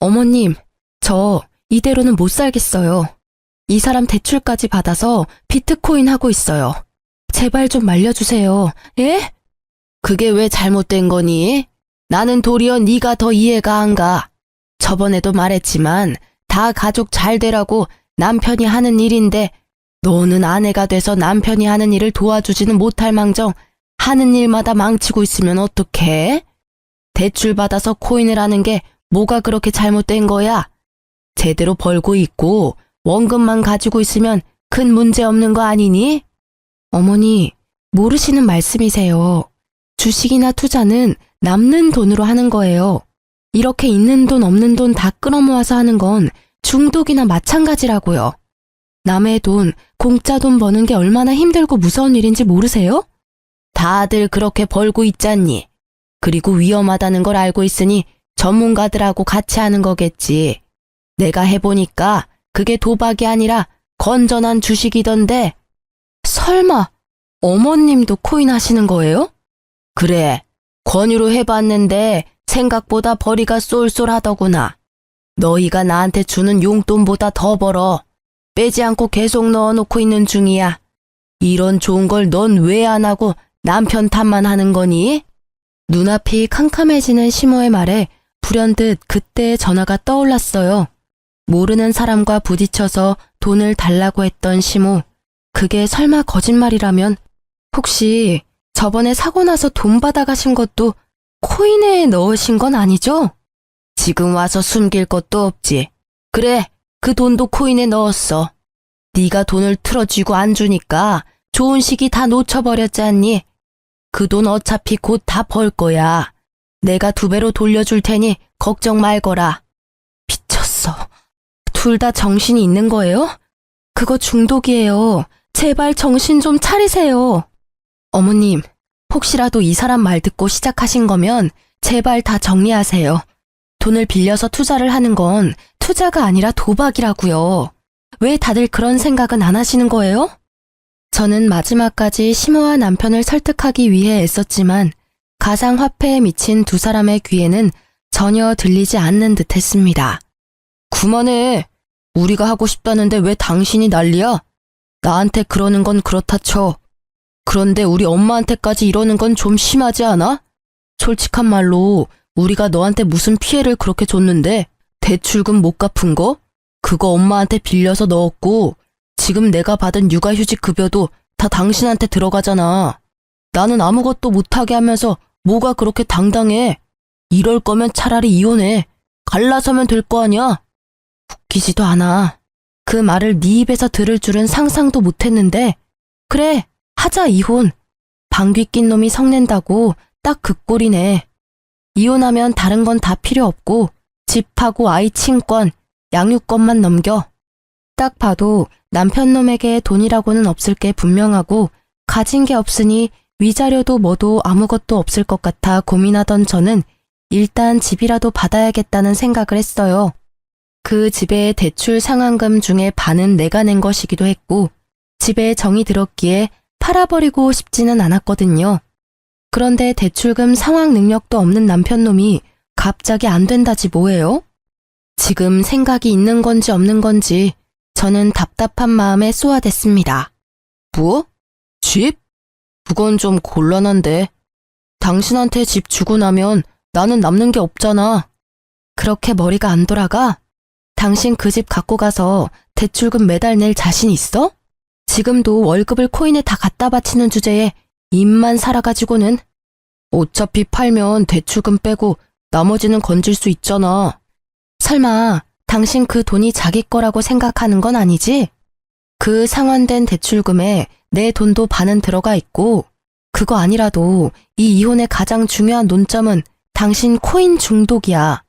어머님, 저 이대로는 못 살겠어요. 이 사람 대출까지 받아서 비트코인 하고 있어요. 제발 좀 말려주세요. 예? 그게 왜 잘못된 거니? 나는 도리어 네가 더 이해가 안 가. 저번에도 말했지만 다 가족 잘 되라고 남편이 하는 일인데 너는 아내가 돼서 남편이 하는 일을 도와주지는 못할 망정 하는 일마다 망치고 있으면 어떡해? 대출 받아서 코인을 하는 게 뭐가 그렇게 잘못된 거야? 제대로 벌고 있고 원금만 가지고 있으면 큰 문제 없는 거 아니니? 어머니, 모르시는 말씀이세요. 주식이나 투자는 남는 돈으로 하는 거예요. 이렇게 있는 돈 없는 돈 다 끌어모아서 하는 건 중독이나 마찬가지라고요. 남의 돈, 공짜 돈 버는 게 얼마나 힘들고 무서운 일인지 모르세요? 다들 그렇게 벌고 있잖니. 그리고 위험하다는 걸 알고 있으니 전문가들하고 같이 하는 거겠지. 내가 해보니까 그게 도박이 아니라 건전한 주식이던데. 설마 어머님도 코인 하시는 거예요? 그래, 권유로 해봤는데 생각보다 벌이가 쏠쏠하더구나. 너희가 나한테 주는 용돈보다 더 벌어. 빼지 않고 계속 넣어놓고 있는 중이야. 이런 좋은 걸 넌 왜 안 하고 남편 탓만 하는 거니? 눈앞이 캄캄해지는 시모의 말에 불현듯 그때의 전화가 떠올랐어요. 모르는 사람과 부딪혀서 돈을 달라고 했던 시모. 그게 설마 거짓말이라면 혹시 저번에 사고 나서 돈 받아가신 것도 코인에 넣으신 건 아니죠? 지금 와서 숨길 것도 없지. 그래, 그 돈도 코인에 넣었어. 네가 돈을 틀어쥐고 안 주니까 좋은 시기 다 놓쳐버렸지 않니? 그 돈 어차피 곧 다 벌 거야. 내가 2배로 돌려줄 테니 걱정 말거라. 미쳤어. 둘 다 정신이 있는 거예요? 그거 중독이에요. 제발 정신 좀 차리세요. 어머님, 혹시라도 이 사람 말 듣고 시작하신 거면 제발 다 정리하세요. 돈을 빌려서 투자를 하는 건 투자가 아니라 도박이라고요. 왜 다들 그런 생각은 안 하시는 거예요? 저는 마지막까지 시모와 남편을 설득하기 위해 애썼지만 가상화폐에 미친 두 사람의 귀에는 전혀 들리지 않는 듯 했습니다. 그만해. 우리가 하고 싶다는데 왜 당신이 난리야? 나한테 그러는 건 그렇다 쳐. 그런데 우리 엄마한테까지 이러는 건 좀 심하지 않아? 솔직한 말로 우리가 너한테 무슨 피해를 그렇게 줬는데 대출금 못 갚은 거? 그거 엄마한테 빌려서 넣었고 지금 내가 받은 육아휴직 급여도 다 당신한테 들어가잖아. 나는 아무것도 못하게 하면서 뭐가 그렇게 당당해. 이럴 거면 차라리 이혼해. 갈라서면 될 거 아니야. 웃기지도 않아. 그 말을 네 입에서 들을 줄은 상상도 못했는데 그래, 하자 이혼. 방귀 낀 놈이 성낸다고 딱 그 꼴이네. 이혼하면 다른 건 다 필요 없고 집하고 아이 친권, 양육권만 넘겨. 딱 봐도 남편 놈에게 돈이라고는 없을 게 분명하고 가진 게 없으니 위자료도 뭐도 아무것도 없을 것 같아 고민하던 저는 일단 집이라도 받아야겠다는 생각을 했어요. 그 집의 대출 상환금 중에 반은 내가 낸 것이기도 했고 집에 정이 들었기에 팔아버리고 싶지는 않았거든요. 그런데 대출금 상환 능력도 없는 남편 놈이 갑자기 안 된다지 뭐예요? 지금 생각이 있는 건지 없는 건지 저는 답답한 마음에 쏘아댔습니다. 뭐? 집? 그건 좀 곤란한데. 당신한테 집 주고 나면 나는 남는 게 없잖아. 그렇게 머리가 안 돌아가? 당신 그 집 갖고 가서 대출금 매달 낼 자신 있어? 지금도 월급을 코인에 다 갖다 바치는 주제에 입만 살아가지고는. 어차피 팔면 대출금 빼고 나머지는 건질 수 있잖아. 설마 당신 그 돈이 자기 거라고 생각하는 건 아니지? 그 상환된 대출금에 내 돈도 반은 들어가 있고 그거 아니라도 이 이혼의 가장 중요한 논점은 당신 코인 중독이야.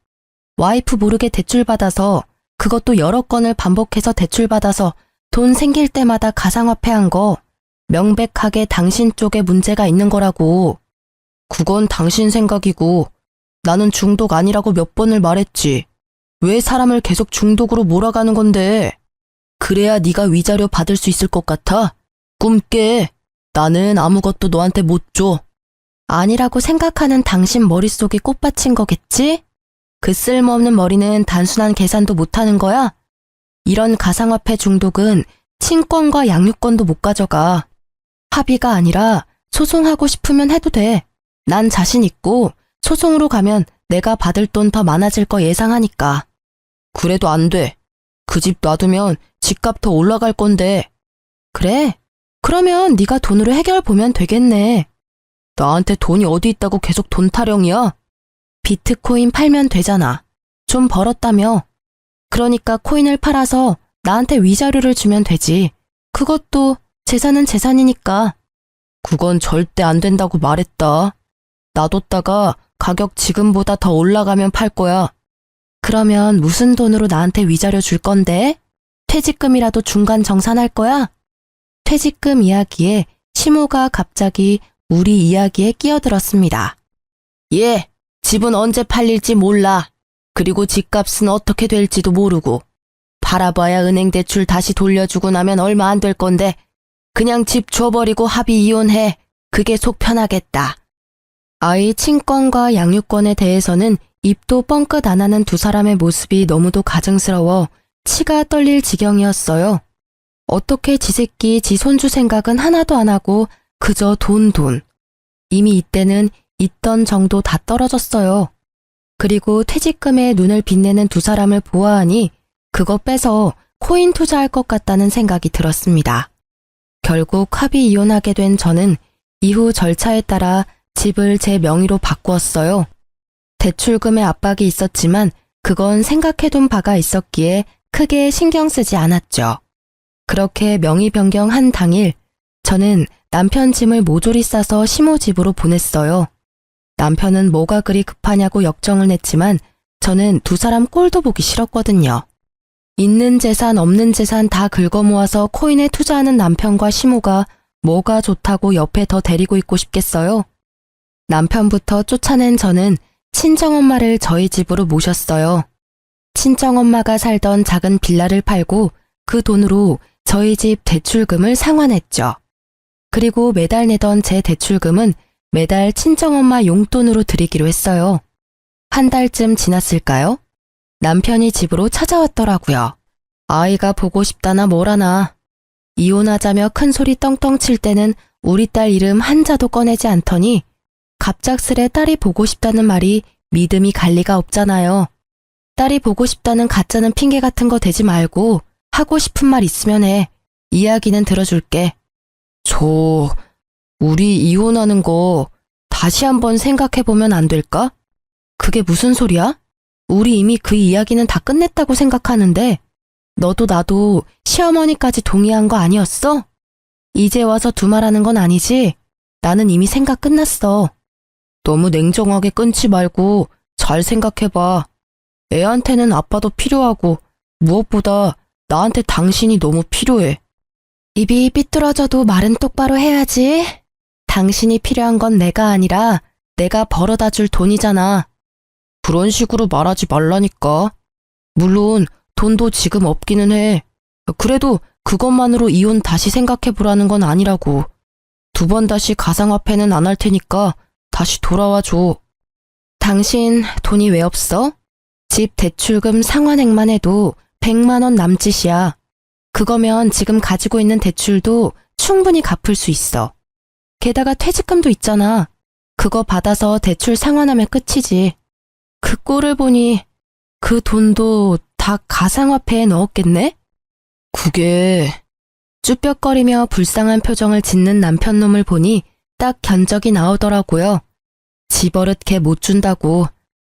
와이프 모르게 대출받아서 그것도 여러 건을 반복해서 대출받아서 돈 생길 때마다 가상화폐 한 거 명백하게 당신 쪽에 문제가 있는 거라고. 그건 당신 생각이고 나는 중독 아니라고 몇 번을 말했지. 왜 사람을 계속 중독으로 몰아가는 건데? 그래야 네가 위자료 받을 수 있을 것 같아? 꿈 깨. 나는 아무것도 너한테 못 줘. 아니라고 생각하는 당신 머릿속이 꽃받친 거겠지? 그 쓸모없는 머리는 단순한 계산도 못하는 거야? 이런 가상화폐 중독은 친권과 양육권도 못 가져가. 합의가 아니라 소송하고 싶으면 해도 돼. 난 자신 있고 소송으로 가면 내가 받을 돈 더 많아질 거 예상하니까. 그래도 안 돼. 그 집 놔두면 집값 더 올라갈 건데. 그래? 그러면 네가 돈으로 해결 보면 되겠네. 나한테 돈이 어디 있다고 계속 돈 타령이야? 비트코인 팔면 되잖아. 좀 벌었다며. 그러니까 코인을 팔아서 나한테 위자료를 주면 되지. 그것도 재산은 재산이니까. 그건 절대 안 된다고 말했다. 놔뒀다가 가격 지금보다 더 올라가면 팔 거야. 그러면 무슨 돈으로 나한테 위자료 줄 건데? 퇴직금이라도 중간 정산할 거야? 퇴직금 이야기에 시모가 갑자기 우리 이야기에 끼어들었습니다. 예, 집은 언제 팔릴지 몰라. 그리고 집값은 어떻게 될지도 모르고. 팔아봐야 은행 대출 다시 돌려주고 나면 얼마 안 될 건데 그냥 집 줘버리고 합의 이혼해. 그게 속 편하겠다. 아이 친권과 양육권에 대해서는 입도 뻥끗 안 하는 두 사람의 모습이 너무도 가증스러워 치가 떨릴 지경이었어요. 어떻게 지 새끼 지 손주 생각은 하나도 안 하고 그저 돈. 이미 이때는 있던 정도 다 떨어졌어요. 그리고 퇴직금에 눈을 빛내는 두 사람을 보아하니 그거 빼서 코인 투자할 것 같다는 생각이 들었습니다. 결국 합의 이혼하게 된 저는 이후 절차에 따라 집을 제 명의로 바꾸었어요. 대출금에 압박이 있었지만 그건 생각해둔 바가 있었기에 크게 신경 쓰지 않았죠. 그렇게 명의 변경한 당일 저는 남편 짐을 모조리 싸서 시모 집으로 보냈어요. 남편은 뭐가 그리 급하냐고 역정을 냈지만 저는 두 사람 꼴도 보기 싫었거든요. 있는 재산 없는 재산 다 긁어 모아서 코인에 투자하는 남편과 시모가 뭐가 좋다고 옆에 더 데리고 있고 싶겠어요. 남편부터 쫓아낸 저는 친정엄마를 저희 집으로 모셨어요. 친정엄마가 살던 작은 빌라를 팔고 그 돈으로 저희 집 대출금을 상환했죠. 그리고 매달 내던 제 대출금은 매달 친정엄마 용돈으로 드리기로 했어요. 한 달쯤 지났을까요? 남편이 집으로 찾아왔더라고요. 아이가 보고 싶다나 뭐라나. 이혼하자며 큰소리 떵떵 칠 때는 우리 딸 이름 한자도 꺼내지 않더니 갑작스레 딸이 보고 싶다는 말이 믿음이 갈 리가 없잖아요. 딸이 보고 싶다는 가짜는 핑계 같은 거 대지 말고 하고 싶은 말 있으면 해. 이야기는 들어줄게. 우리 이혼하는 거 다시 한번 생각해보면 안 될까? 그게 무슨 소리야? 우리 이미 그 이야기는 다 끝냈다고 생각하는데 너도 나도 시어머니까지 동의한 거 아니었어? 이제 와서 두말하는 건 아니지? 나는 이미 생각 끝났어. 너무 냉정하게 끊지 말고 잘 생각해봐. 애한테는 아빠도 필요하고 무엇보다 나한테 당신이 너무 필요해. 입이 삐뚤어져도 말은 똑바로 해야지. 당신이 필요한 건 내가 아니라 내가 벌어다 줄 돈이잖아. 그런 식으로 말하지 말라니까. 물론 돈도 지금 없기는 해. 그래도 그것만으로 이혼 다시 생각해보라는 건 아니라고. 2번 다시 가상화폐는 안 할 테니까 다시 돌아와 줘. 당신 돈이 왜 없어? 집 대출금 상환액만 해도 100만 원 남짓이야. 그거면 지금 가지고 있는 대출도 충분히 갚을 수 있어. 게다가 퇴직금도 있잖아. 그거 받아서 대출 상환하면 끝이지. 그 꼴을 보니 그 돈도 다 가상화폐에 넣었겠네? 그게... 쭈뼛거리며 불쌍한 표정을 짓는 남편 놈을 보니 딱 견적이 나오더라고요. 집어릇게 못 준다고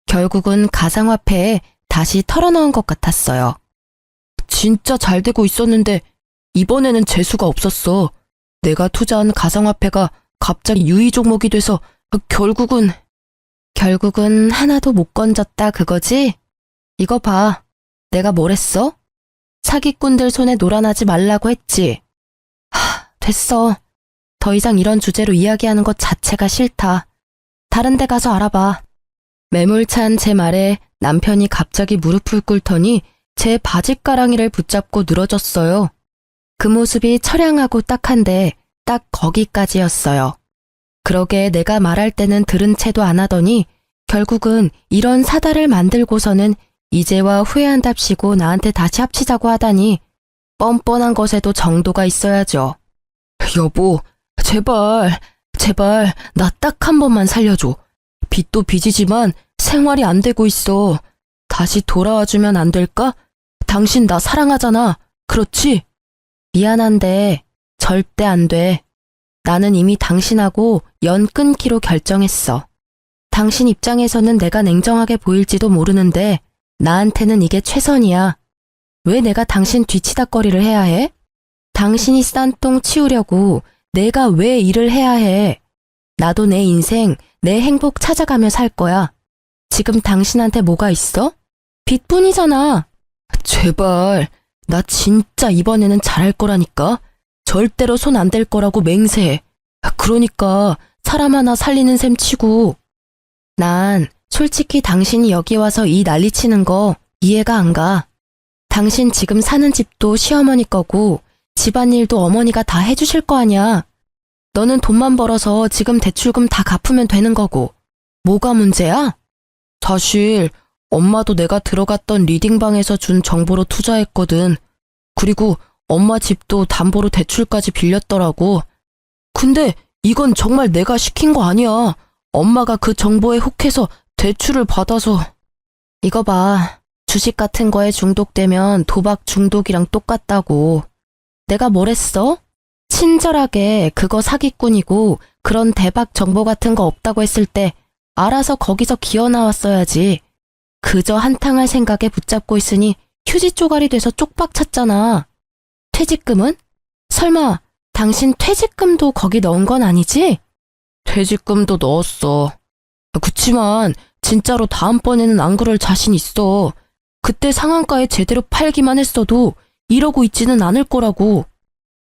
결국은 가상화폐에 다시 털어넣은 것 같았어요. 진짜 잘 되고 있었는데 이번에는 재수가 없었어. 내가 투자한 가상화폐가 갑자기 유의 종목이 돼서 결국은 하나도 못 건졌다 그거지? 이거 봐. 내가 뭘 했어? 사기꾼들 손에 놀아나지 말라고 했지. 됐어. 더 이상 이런 주제로 이야기하는 것 자체가 싫다. 다른 데 가서 알아봐. 매몰찬 제 말에 남편이 갑자기 무릎을 꿇더니 제 바짓가랑이를 붙잡고 늘어졌어요. 그 모습이 처량하고 딱한데 딱 거기까지였어요. 그러게 내가 말할 때는 들은 채도 안 하더니 결국은 이런 사달을 만들고서는 이제와 후회한답시고 나한테 다시 합치자고 하다니 뻔뻔한 것에도 정도가 있어야죠. 여보, 제발 나 딱 한 번만 살려줘. 빚도 빚이지만 생활이 안 되고 있어. 다시 돌아와주면 안 될까? 당신 나 사랑하잖아. 그렇지? 미안한데 절대 안 돼. 나는 이미 당신하고 연 끊기로 결정했어. 당신 입장에서는 내가 냉정하게 보일지도 모르는데 나한테는 이게 최선이야. 왜 내가 당신 뒤치다꺼리를 해야 해? 당신이 싼 똥 치우려고 내가 왜 일을 해야 해? 나도 내 인생 내 행복 찾아가며 살 거야. 지금 당신한테 뭐가 있어? 빚뿐이잖아. 제발, 나 진짜 이번에는 잘할 거라니까. 절대로 손 안 댈 거라고 맹세해. 그러니까 사람 하나 살리는 셈 치고. 난 솔직히 당신이 여기 와서 이 난리치는 거 이해가 안 가. 당신 지금 사는 집도 시어머니 거고 집안일도 어머니가 다 해주실 거 아냐. 너는 돈만 벌어서 지금 대출금 다 갚으면 되는 거고. 뭐가 문제야? 사실 엄마도 내가 들어갔던 리딩방에서 준 정보로 투자했거든. 그리고 엄마 집도 담보로 대출까지 빌렸더라고. 근데 이건 정말 내가 시킨 거 아니야. 엄마가 그 정보에 혹해서 대출을 받아서. 이거 봐. 주식 같은 거에 중독되면 도박 중독이랑 똑같다고. 내가 뭘 했어? 친절하게 그거 사기꾼이고 그런 대박 정보 같은 거 없다고 했을 때 알아서 거기서 기어 나왔어야지. 그저 한탕할 생각에 붙잡고 있으니 휴지 쪼가리 돼서 쪽박 찼잖아. 퇴직금은? 설마 당신 퇴직금도 거기 넣은 건 아니지? 퇴직금도 넣었어. 그치만 진짜로 다음번에는 안 그럴 자신 있어. 그때 상한가에 제대로 팔기만 했어도 이러고 있지는 않을 거라고.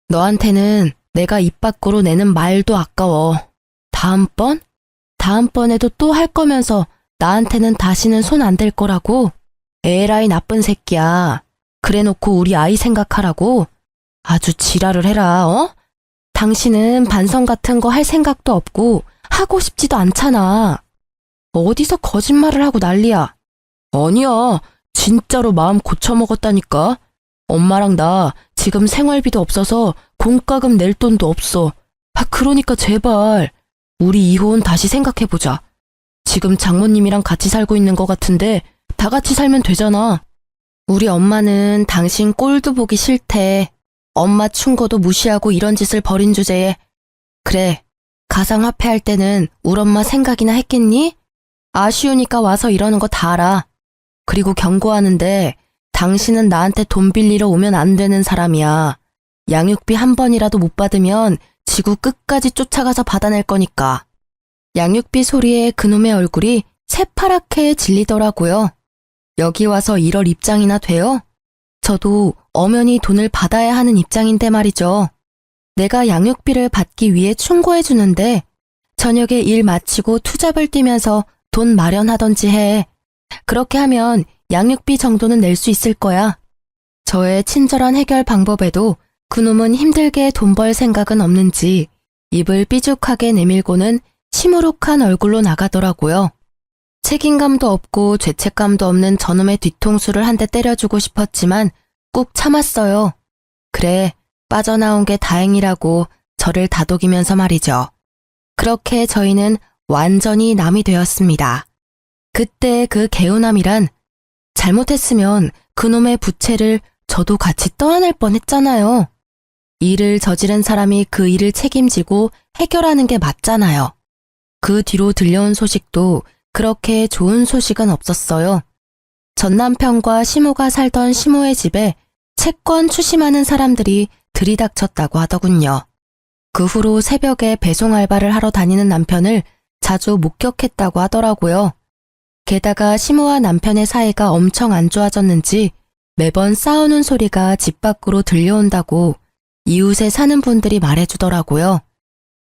너한테는 내가 입 밖으로 내는 말도 아까워. 다음번? 다음번에도 또 할 거면서 나한테는 다시는 손 안 댈 거라고? 에라이 나쁜 새끼야. 그래놓고 우리 아이 생각하라고? 아주 지랄을 해라, 어? 당신은 반성 같은 거 할 생각도 없고 하고 싶지도 않잖아. 어디서 거짓말을 하고 난리야. 아니야. 진짜로 마음 고쳐먹었다니까. 엄마랑 나 지금 생활비도 없어서 공과금 낼 돈도 없어. 그러니까 제발 우리 이혼 다시 생각해보자. 지금 장모님이랑 같이 살고 있는 것 같은데 다 같이 살면 되잖아. 우리 엄마는 당신 꼴도 보기 싫대. 엄마 충고도 무시하고 이런 짓을 벌인 주제에. 그래, 가상화폐 할 때는 우리 엄마 생각이나 했겠니? 아쉬우니까 와서 이러는 거 다 알아. 그리고 경고하는데 당신은 나한테 돈 빌리러 오면 안 되는 사람이야. 양육비 한 번이라도 못 받으면 지구 끝까지 쫓아가서 받아낼 거니까. 양육비 소리에 그놈의 얼굴이 새파랗게 질리더라고요. 여기 와서 이럴 입장이나 돼요? 저도 엄연히 돈을 받아야 하는 입장인데 말이죠. 내가 양육비를 받기 위해 충고해 주는데 저녁에 일 마치고 투잡을 뛰면서 돈 마련하던지 해. 그렇게 하면 양육비 정도는 낼 수 있을 거야. 저의 친절한 해결 방법에도 그놈은 힘들게 돈 벌 생각은 없는지 입을 삐죽하게 내밀고는 시무룩한 얼굴로 나가더라고요. 책임감도 없고 죄책감도 없는 저놈의 뒤통수를 한 대 때려주고 싶었지만 꾹 참았어요. 그래, 빠져나온 게 다행이라고 저를 다독이면서 말이죠. 그렇게 저희는 완전히 남이 되었습니다. 그때 그 개운함이란 잘못했으면 그놈의 부채를 저도 같이 떠안을 뻔했잖아요. 일을 저지른 사람이 그 일을 책임지고 해결하는 게 맞잖아요. 그 뒤로 들려온 소식도 그렇게 좋은 소식은 없었어요. 전 남편과 시모가 살던 시모의 집에 채권 추심하는 사람들이 들이닥쳤다고 하더군요. 그 후로 새벽에 배송 알바를 하러 다니는 남편을 자주 목격했다고 하더라고요. 게다가 시모와 남편의 사이가 엄청 안 좋아졌는지 매번 싸우는 소리가 집 밖으로 들려온다고 이웃에 사는 분들이 말해주더라고요.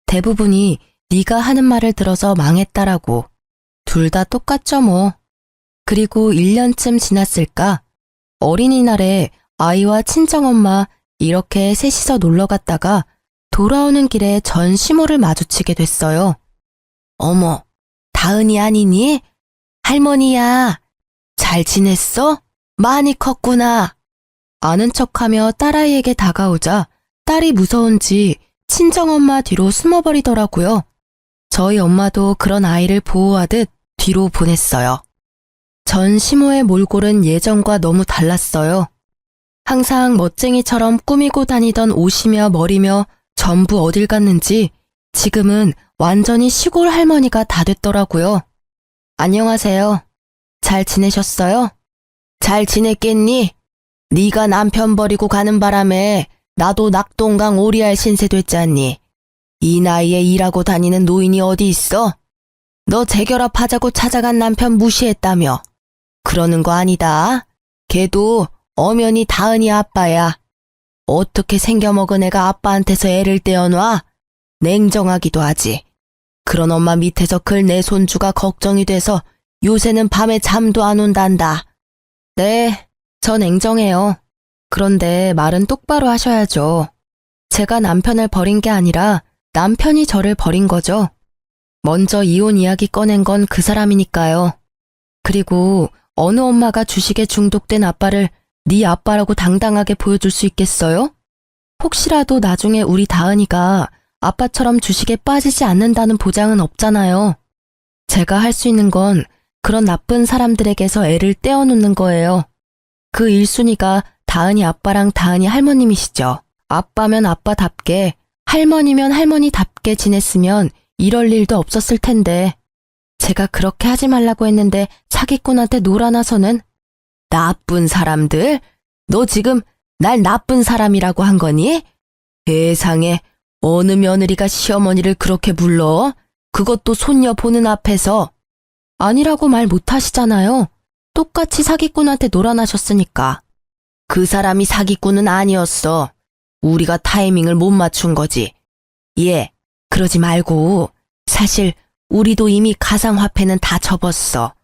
대부분이 네가 하는 말을 들어서 망했다라고. 둘 다 똑같죠 뭐. 그리고 1년쯤 지났을까? 어린이날에 아이와 친정엄마 이렇게 셋이서 놀러 갔다가 돌아오는 길에 전 시모를 마주치게 됐어요. 어머, 다은이 아니니? 할머니야. 잘 지냈어? 많이 컸구나. 아는 척하며 딸아이에게 다가오자 딸이 무서운지 친정엄마 뒤로 숨어버리더라고요. 저희 엄마도 그런 아이를 보호하듯 뒤로 보냈어요. 전 시모의 몰골은 예전과 너무 달랐어요. 항상 멋쟁이처럼 꾸미고 다니던 옷이며 머리며 전부 어딜 갔는지 지금은 완전히 시골 할머니가 다 됐더라고요. 안녕하세요. 잘 지내셨어요? 잘 지냈겠니? 네가 남편 버리고 가는 바람에 나도 낙동강 오리알 신세 됐잖니. 이 나이에 일하고 다니는 노인이 어디 있어? 너 재결합하자고 찾아간 남편 무시했다며. 그러는 거 아니다. 걔도 엄연히 다은이 아빠야. 어떻게 생겨먹은 애가 아빠한테서 애를 떼어놔? 냉정하기도 하지. 그런 엄마 밑에서 클 내 손주가 걱정이 돼서 요새는 밤에 잠도 안 온단다. 네, 저 냉정해요. 그런데 말은 똑바로 하셔야죠. 제가 남편을 버린 게 아니라 남편이 저를 버린 거죠. 먼저 이혼 이야기 꺼낸 건 그 사람이니까요. 그리고 어느 엄마가 주식에 중독된 아빠를 네 아빠라고 당당하게 보여줄 수 있겠어요? 혹시라도 나중에 우리 다은이가 아빠처럼 주식에 빠지지 않는다는 보장은 없잖아요. 제가 할 수 있는 건 그런 나쁜 사람들에게서 애를 떼어놓는 거예요. 그 1순위가 다은이 아빠랑 다은이 할머님이시죠. 아빠면 아빠답게, 할머니면 할머니답게 지냈으면 이럴 일도 없었을 텐데. 제가 그렇게 하지 말라고 했는데 사기꾼한테 놀아나서는 나쁜 사람들? 너 지금 날 나쁜 사람이라고 한 거니? 세상에 어느 며느리가 시어머니를 그렇게 불러? 그것도 손녀 보는 앞에서. 아니라고 말 못하시잖아요. 똑같이 사기꾼한테 놀아나셨으니까. 그 사람이 사기꾼은 아니었어. 우리가 타이밍을 못 맞춘 거지. 예, 그러지 말고 사실 우리도 이미 가상화폐는 다 접었어.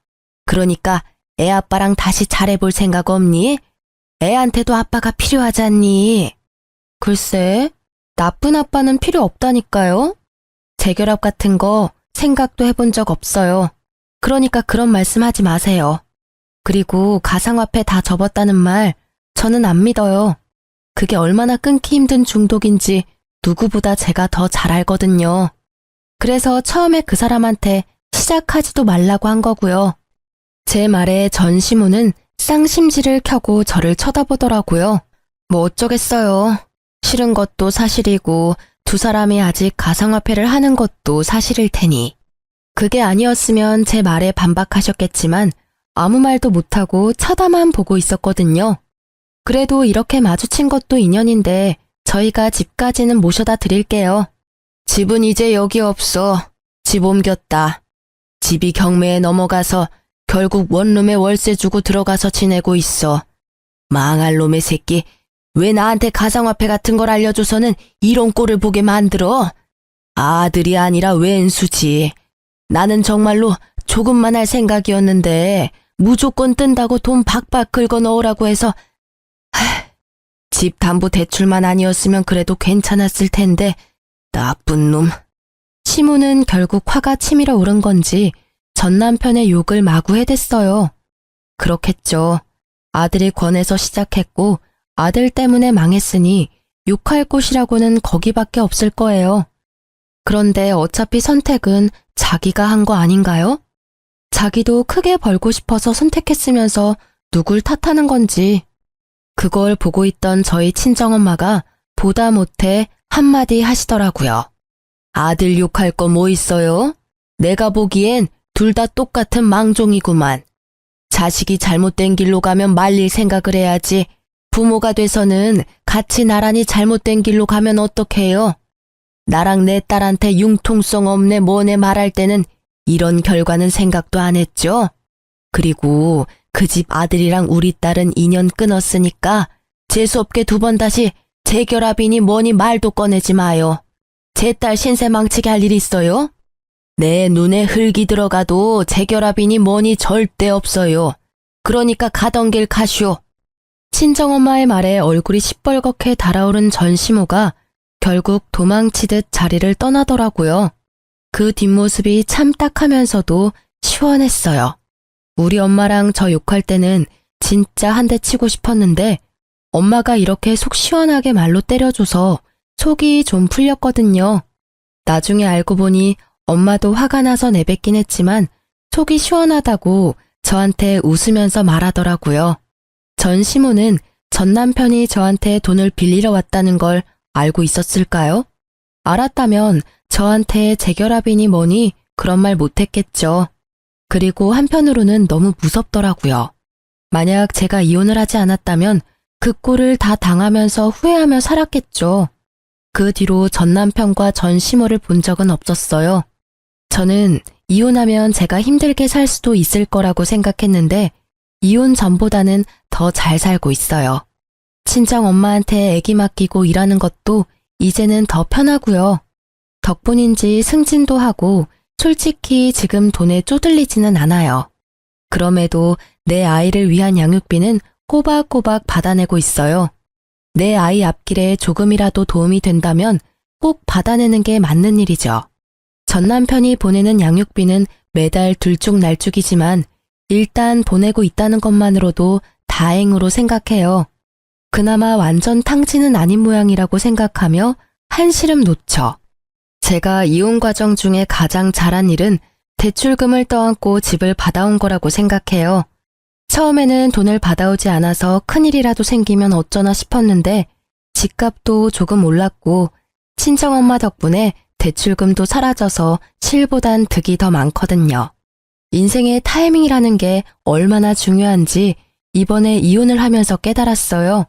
그러니까 애 아빠랑 다시 잘해볼 생각 없니? 애한테도 아빠가 필요하잖니. 글쎄, 나쁜 아빠는 필요 없다니까요. 재결합 같은 거 생각도 해본 적 없어요. 그러니까 그런 말씀하지 마세요. 그리고 가상화폐 다 접었다는 말 저는 안 믿어요. 그게 얼마나 끊기 힘든 중독인지 누구보다 제가 더 잘 알거든요. 그래서 처음에 그 사람한테 시작하지도 말라고 한 거고요. 제 말에 전시무는 쌍심지를 켜고 저를 쳐다보더라고요. 뭐 어쩌겠어요. 싫은 것도 사실이고 두 사람이 아직 가상화폐를 하는 것도 사실일 테니. 그게 아니었으면 제 말에 반박하셨겠지만 아무 말도 못하고 쳐다만 보고 있었거든요. 그래도 이렇게 마주친 것도 인연인데 저희가 집까지는 모셔다 드릴게요. 집은 이제 여기 없어. 집 옮겼다. 집이 경매에 넘어가서 결국 원룸에 월세 주고 들어가서 지내고 있어. 망할 놈의 새끼. 왜 나한테 가상화폐 같은 걸 알려줘서는 이런 꼴을 보게 만들어? 아들이 아니라 왼수지. 나는 정말로 조금만 할 생각이었는데 무조건 뜬다고 돈 박박 긁어 넣으라고 해서 집 담보 대출만 아니었으면 그래도 괜찮았을 텐데 나쁜 놈. 시무는 결국 화가 치밀어 오른 건지 전 남편의 욕을 마구 해댔어요. 그렇겠죠. 아들이 권해서 시작했고 아들 때문에 망했으니 욕할 곳이라고는 거기밖에 없을 거예요. 그런데 어차피 선택은 자기가 한 거 아닌가요? 자기도 크게 벌고 싶어서 선택했으면서 누굴 탓하는 건지. 그걸 보고 있던 저희 친정엄마가 보다 못해 한마디 하시더라고요. 아들 욕할 거 뭐 있어요? 내가 보기엔 둘 다 똑같은 망종이구만. 자식이 잘못된 길로 가면 말릴 생각을 해야지. 부모가 돼서는 같이 나란히 잘못된 길로 가면 어떡해요? 나랑 내 딸한테 융통성 없네 뭐네 말할 때는 이런 결과는 생각도 안 했죠? 그리고 그 집 아들이랑 우리 딸은 인연 끊었으니까 재수없게 두 번 다시 재결합이니 뭐니 말도 꺼내지 마요. 제 딸 신세 망치게 할 일 있어요? 내 눈에 흙이 들어가도 재결합이니 뭐니 절대 없어요. 그러니까 가던 길 가쇼. 친정엄마의 말에 얼굴이 시뻘겋게 달아오른 전시모가 결국 도망치듯 자리를 떠나더라고요. 그 뒷모습이 참 딱하면서도 시원했어요. 우리 엄마랑 저 욕할 때는 진짜 한 대 치고 싶었는데 엄마가 이렇게 속 시원하게 말로 때려줘서 속이 좀 풀렸거든요. 나중에 알고 보니 엄마도 화가 나서 내뱉긴 했지만 속이 시원하다고 저한테 웃으면서 말하더라고요. 전시모는 전 남편이 저한테 돈을 빌리러 왔다는 걸 알고 있었을까요? 알았다면 저한테 재결합이니 뭐니 그런 말 못했겠죠. 그리고 한편으로는 너무 무섭더라고요. 만약 제가 이혼을 하지 않았다면 그 꼴을 다 당하면서 후회하며 살았겠죠. 그 뒤로 전 남편과 전 시모를 본 적은 없었어요. 저는 이혼하면 제가 힘들게 살 수도 있을 거라고 생각했는데 이혼 전보다는 더 잘 살고 있어요. 친정 엄마한테 애기 맡기고 일하는 것도 이제는 더 편하고요. 덕분인지 승진도 하고 솔직히 지금 돈에 쪼들리지는 않아요. 그럼에도 내 아이를 위한 양육비는 꼬박꼬박 받아내고 있어요. 내 아이 앞길에 조금이라도 도움이 된다면 꼭 받아내는 게 맞는 일이죠. 전 남편이 보내는 양육비는 매달 들쭉날쭉이지만 일단 보내고 있다는 것만으로도 다행으로 생각해요. 그나마 완전 탕진은 아닌 모양이라고 생각하며 한시름 놓죠. 제가 이혼 과정 중에 가장 잘한 일은 대출금을 떠안고 집을 받아온 거라고 생각해요. 처음에는 돈을 받아오지 않아서 큰일이라도 생기면 어쩌나 싶었는데 집값도 조금 올랐고 친정엄마 덕분에 대출금도 사라져서 실보단 득이 더 많거든요. 인생의 타이밍이라는 게 얼마나 중요한지 이번에 이혼을 하면서 깨달았어요.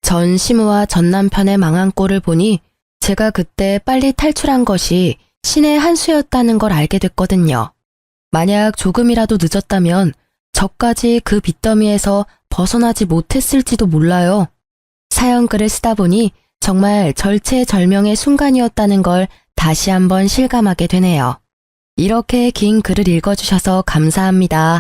전 시무와 전 남편의 망한 꼴을 보니 제가 그때 빨리 탈출한 것이 신의 한 수였다는 걸 알게 됐거든요. 만약 조금이라도 늦었다면 저까지 그 빚더미에서 벗어나지 못했을지도 몰라요. 사연글을 쓰다 보니 정말 절체절명의 순간이었다는 걸 다시 한번 실감하게 되네요. 이렇게 긴 글을 읽어주셔서 감사합니다.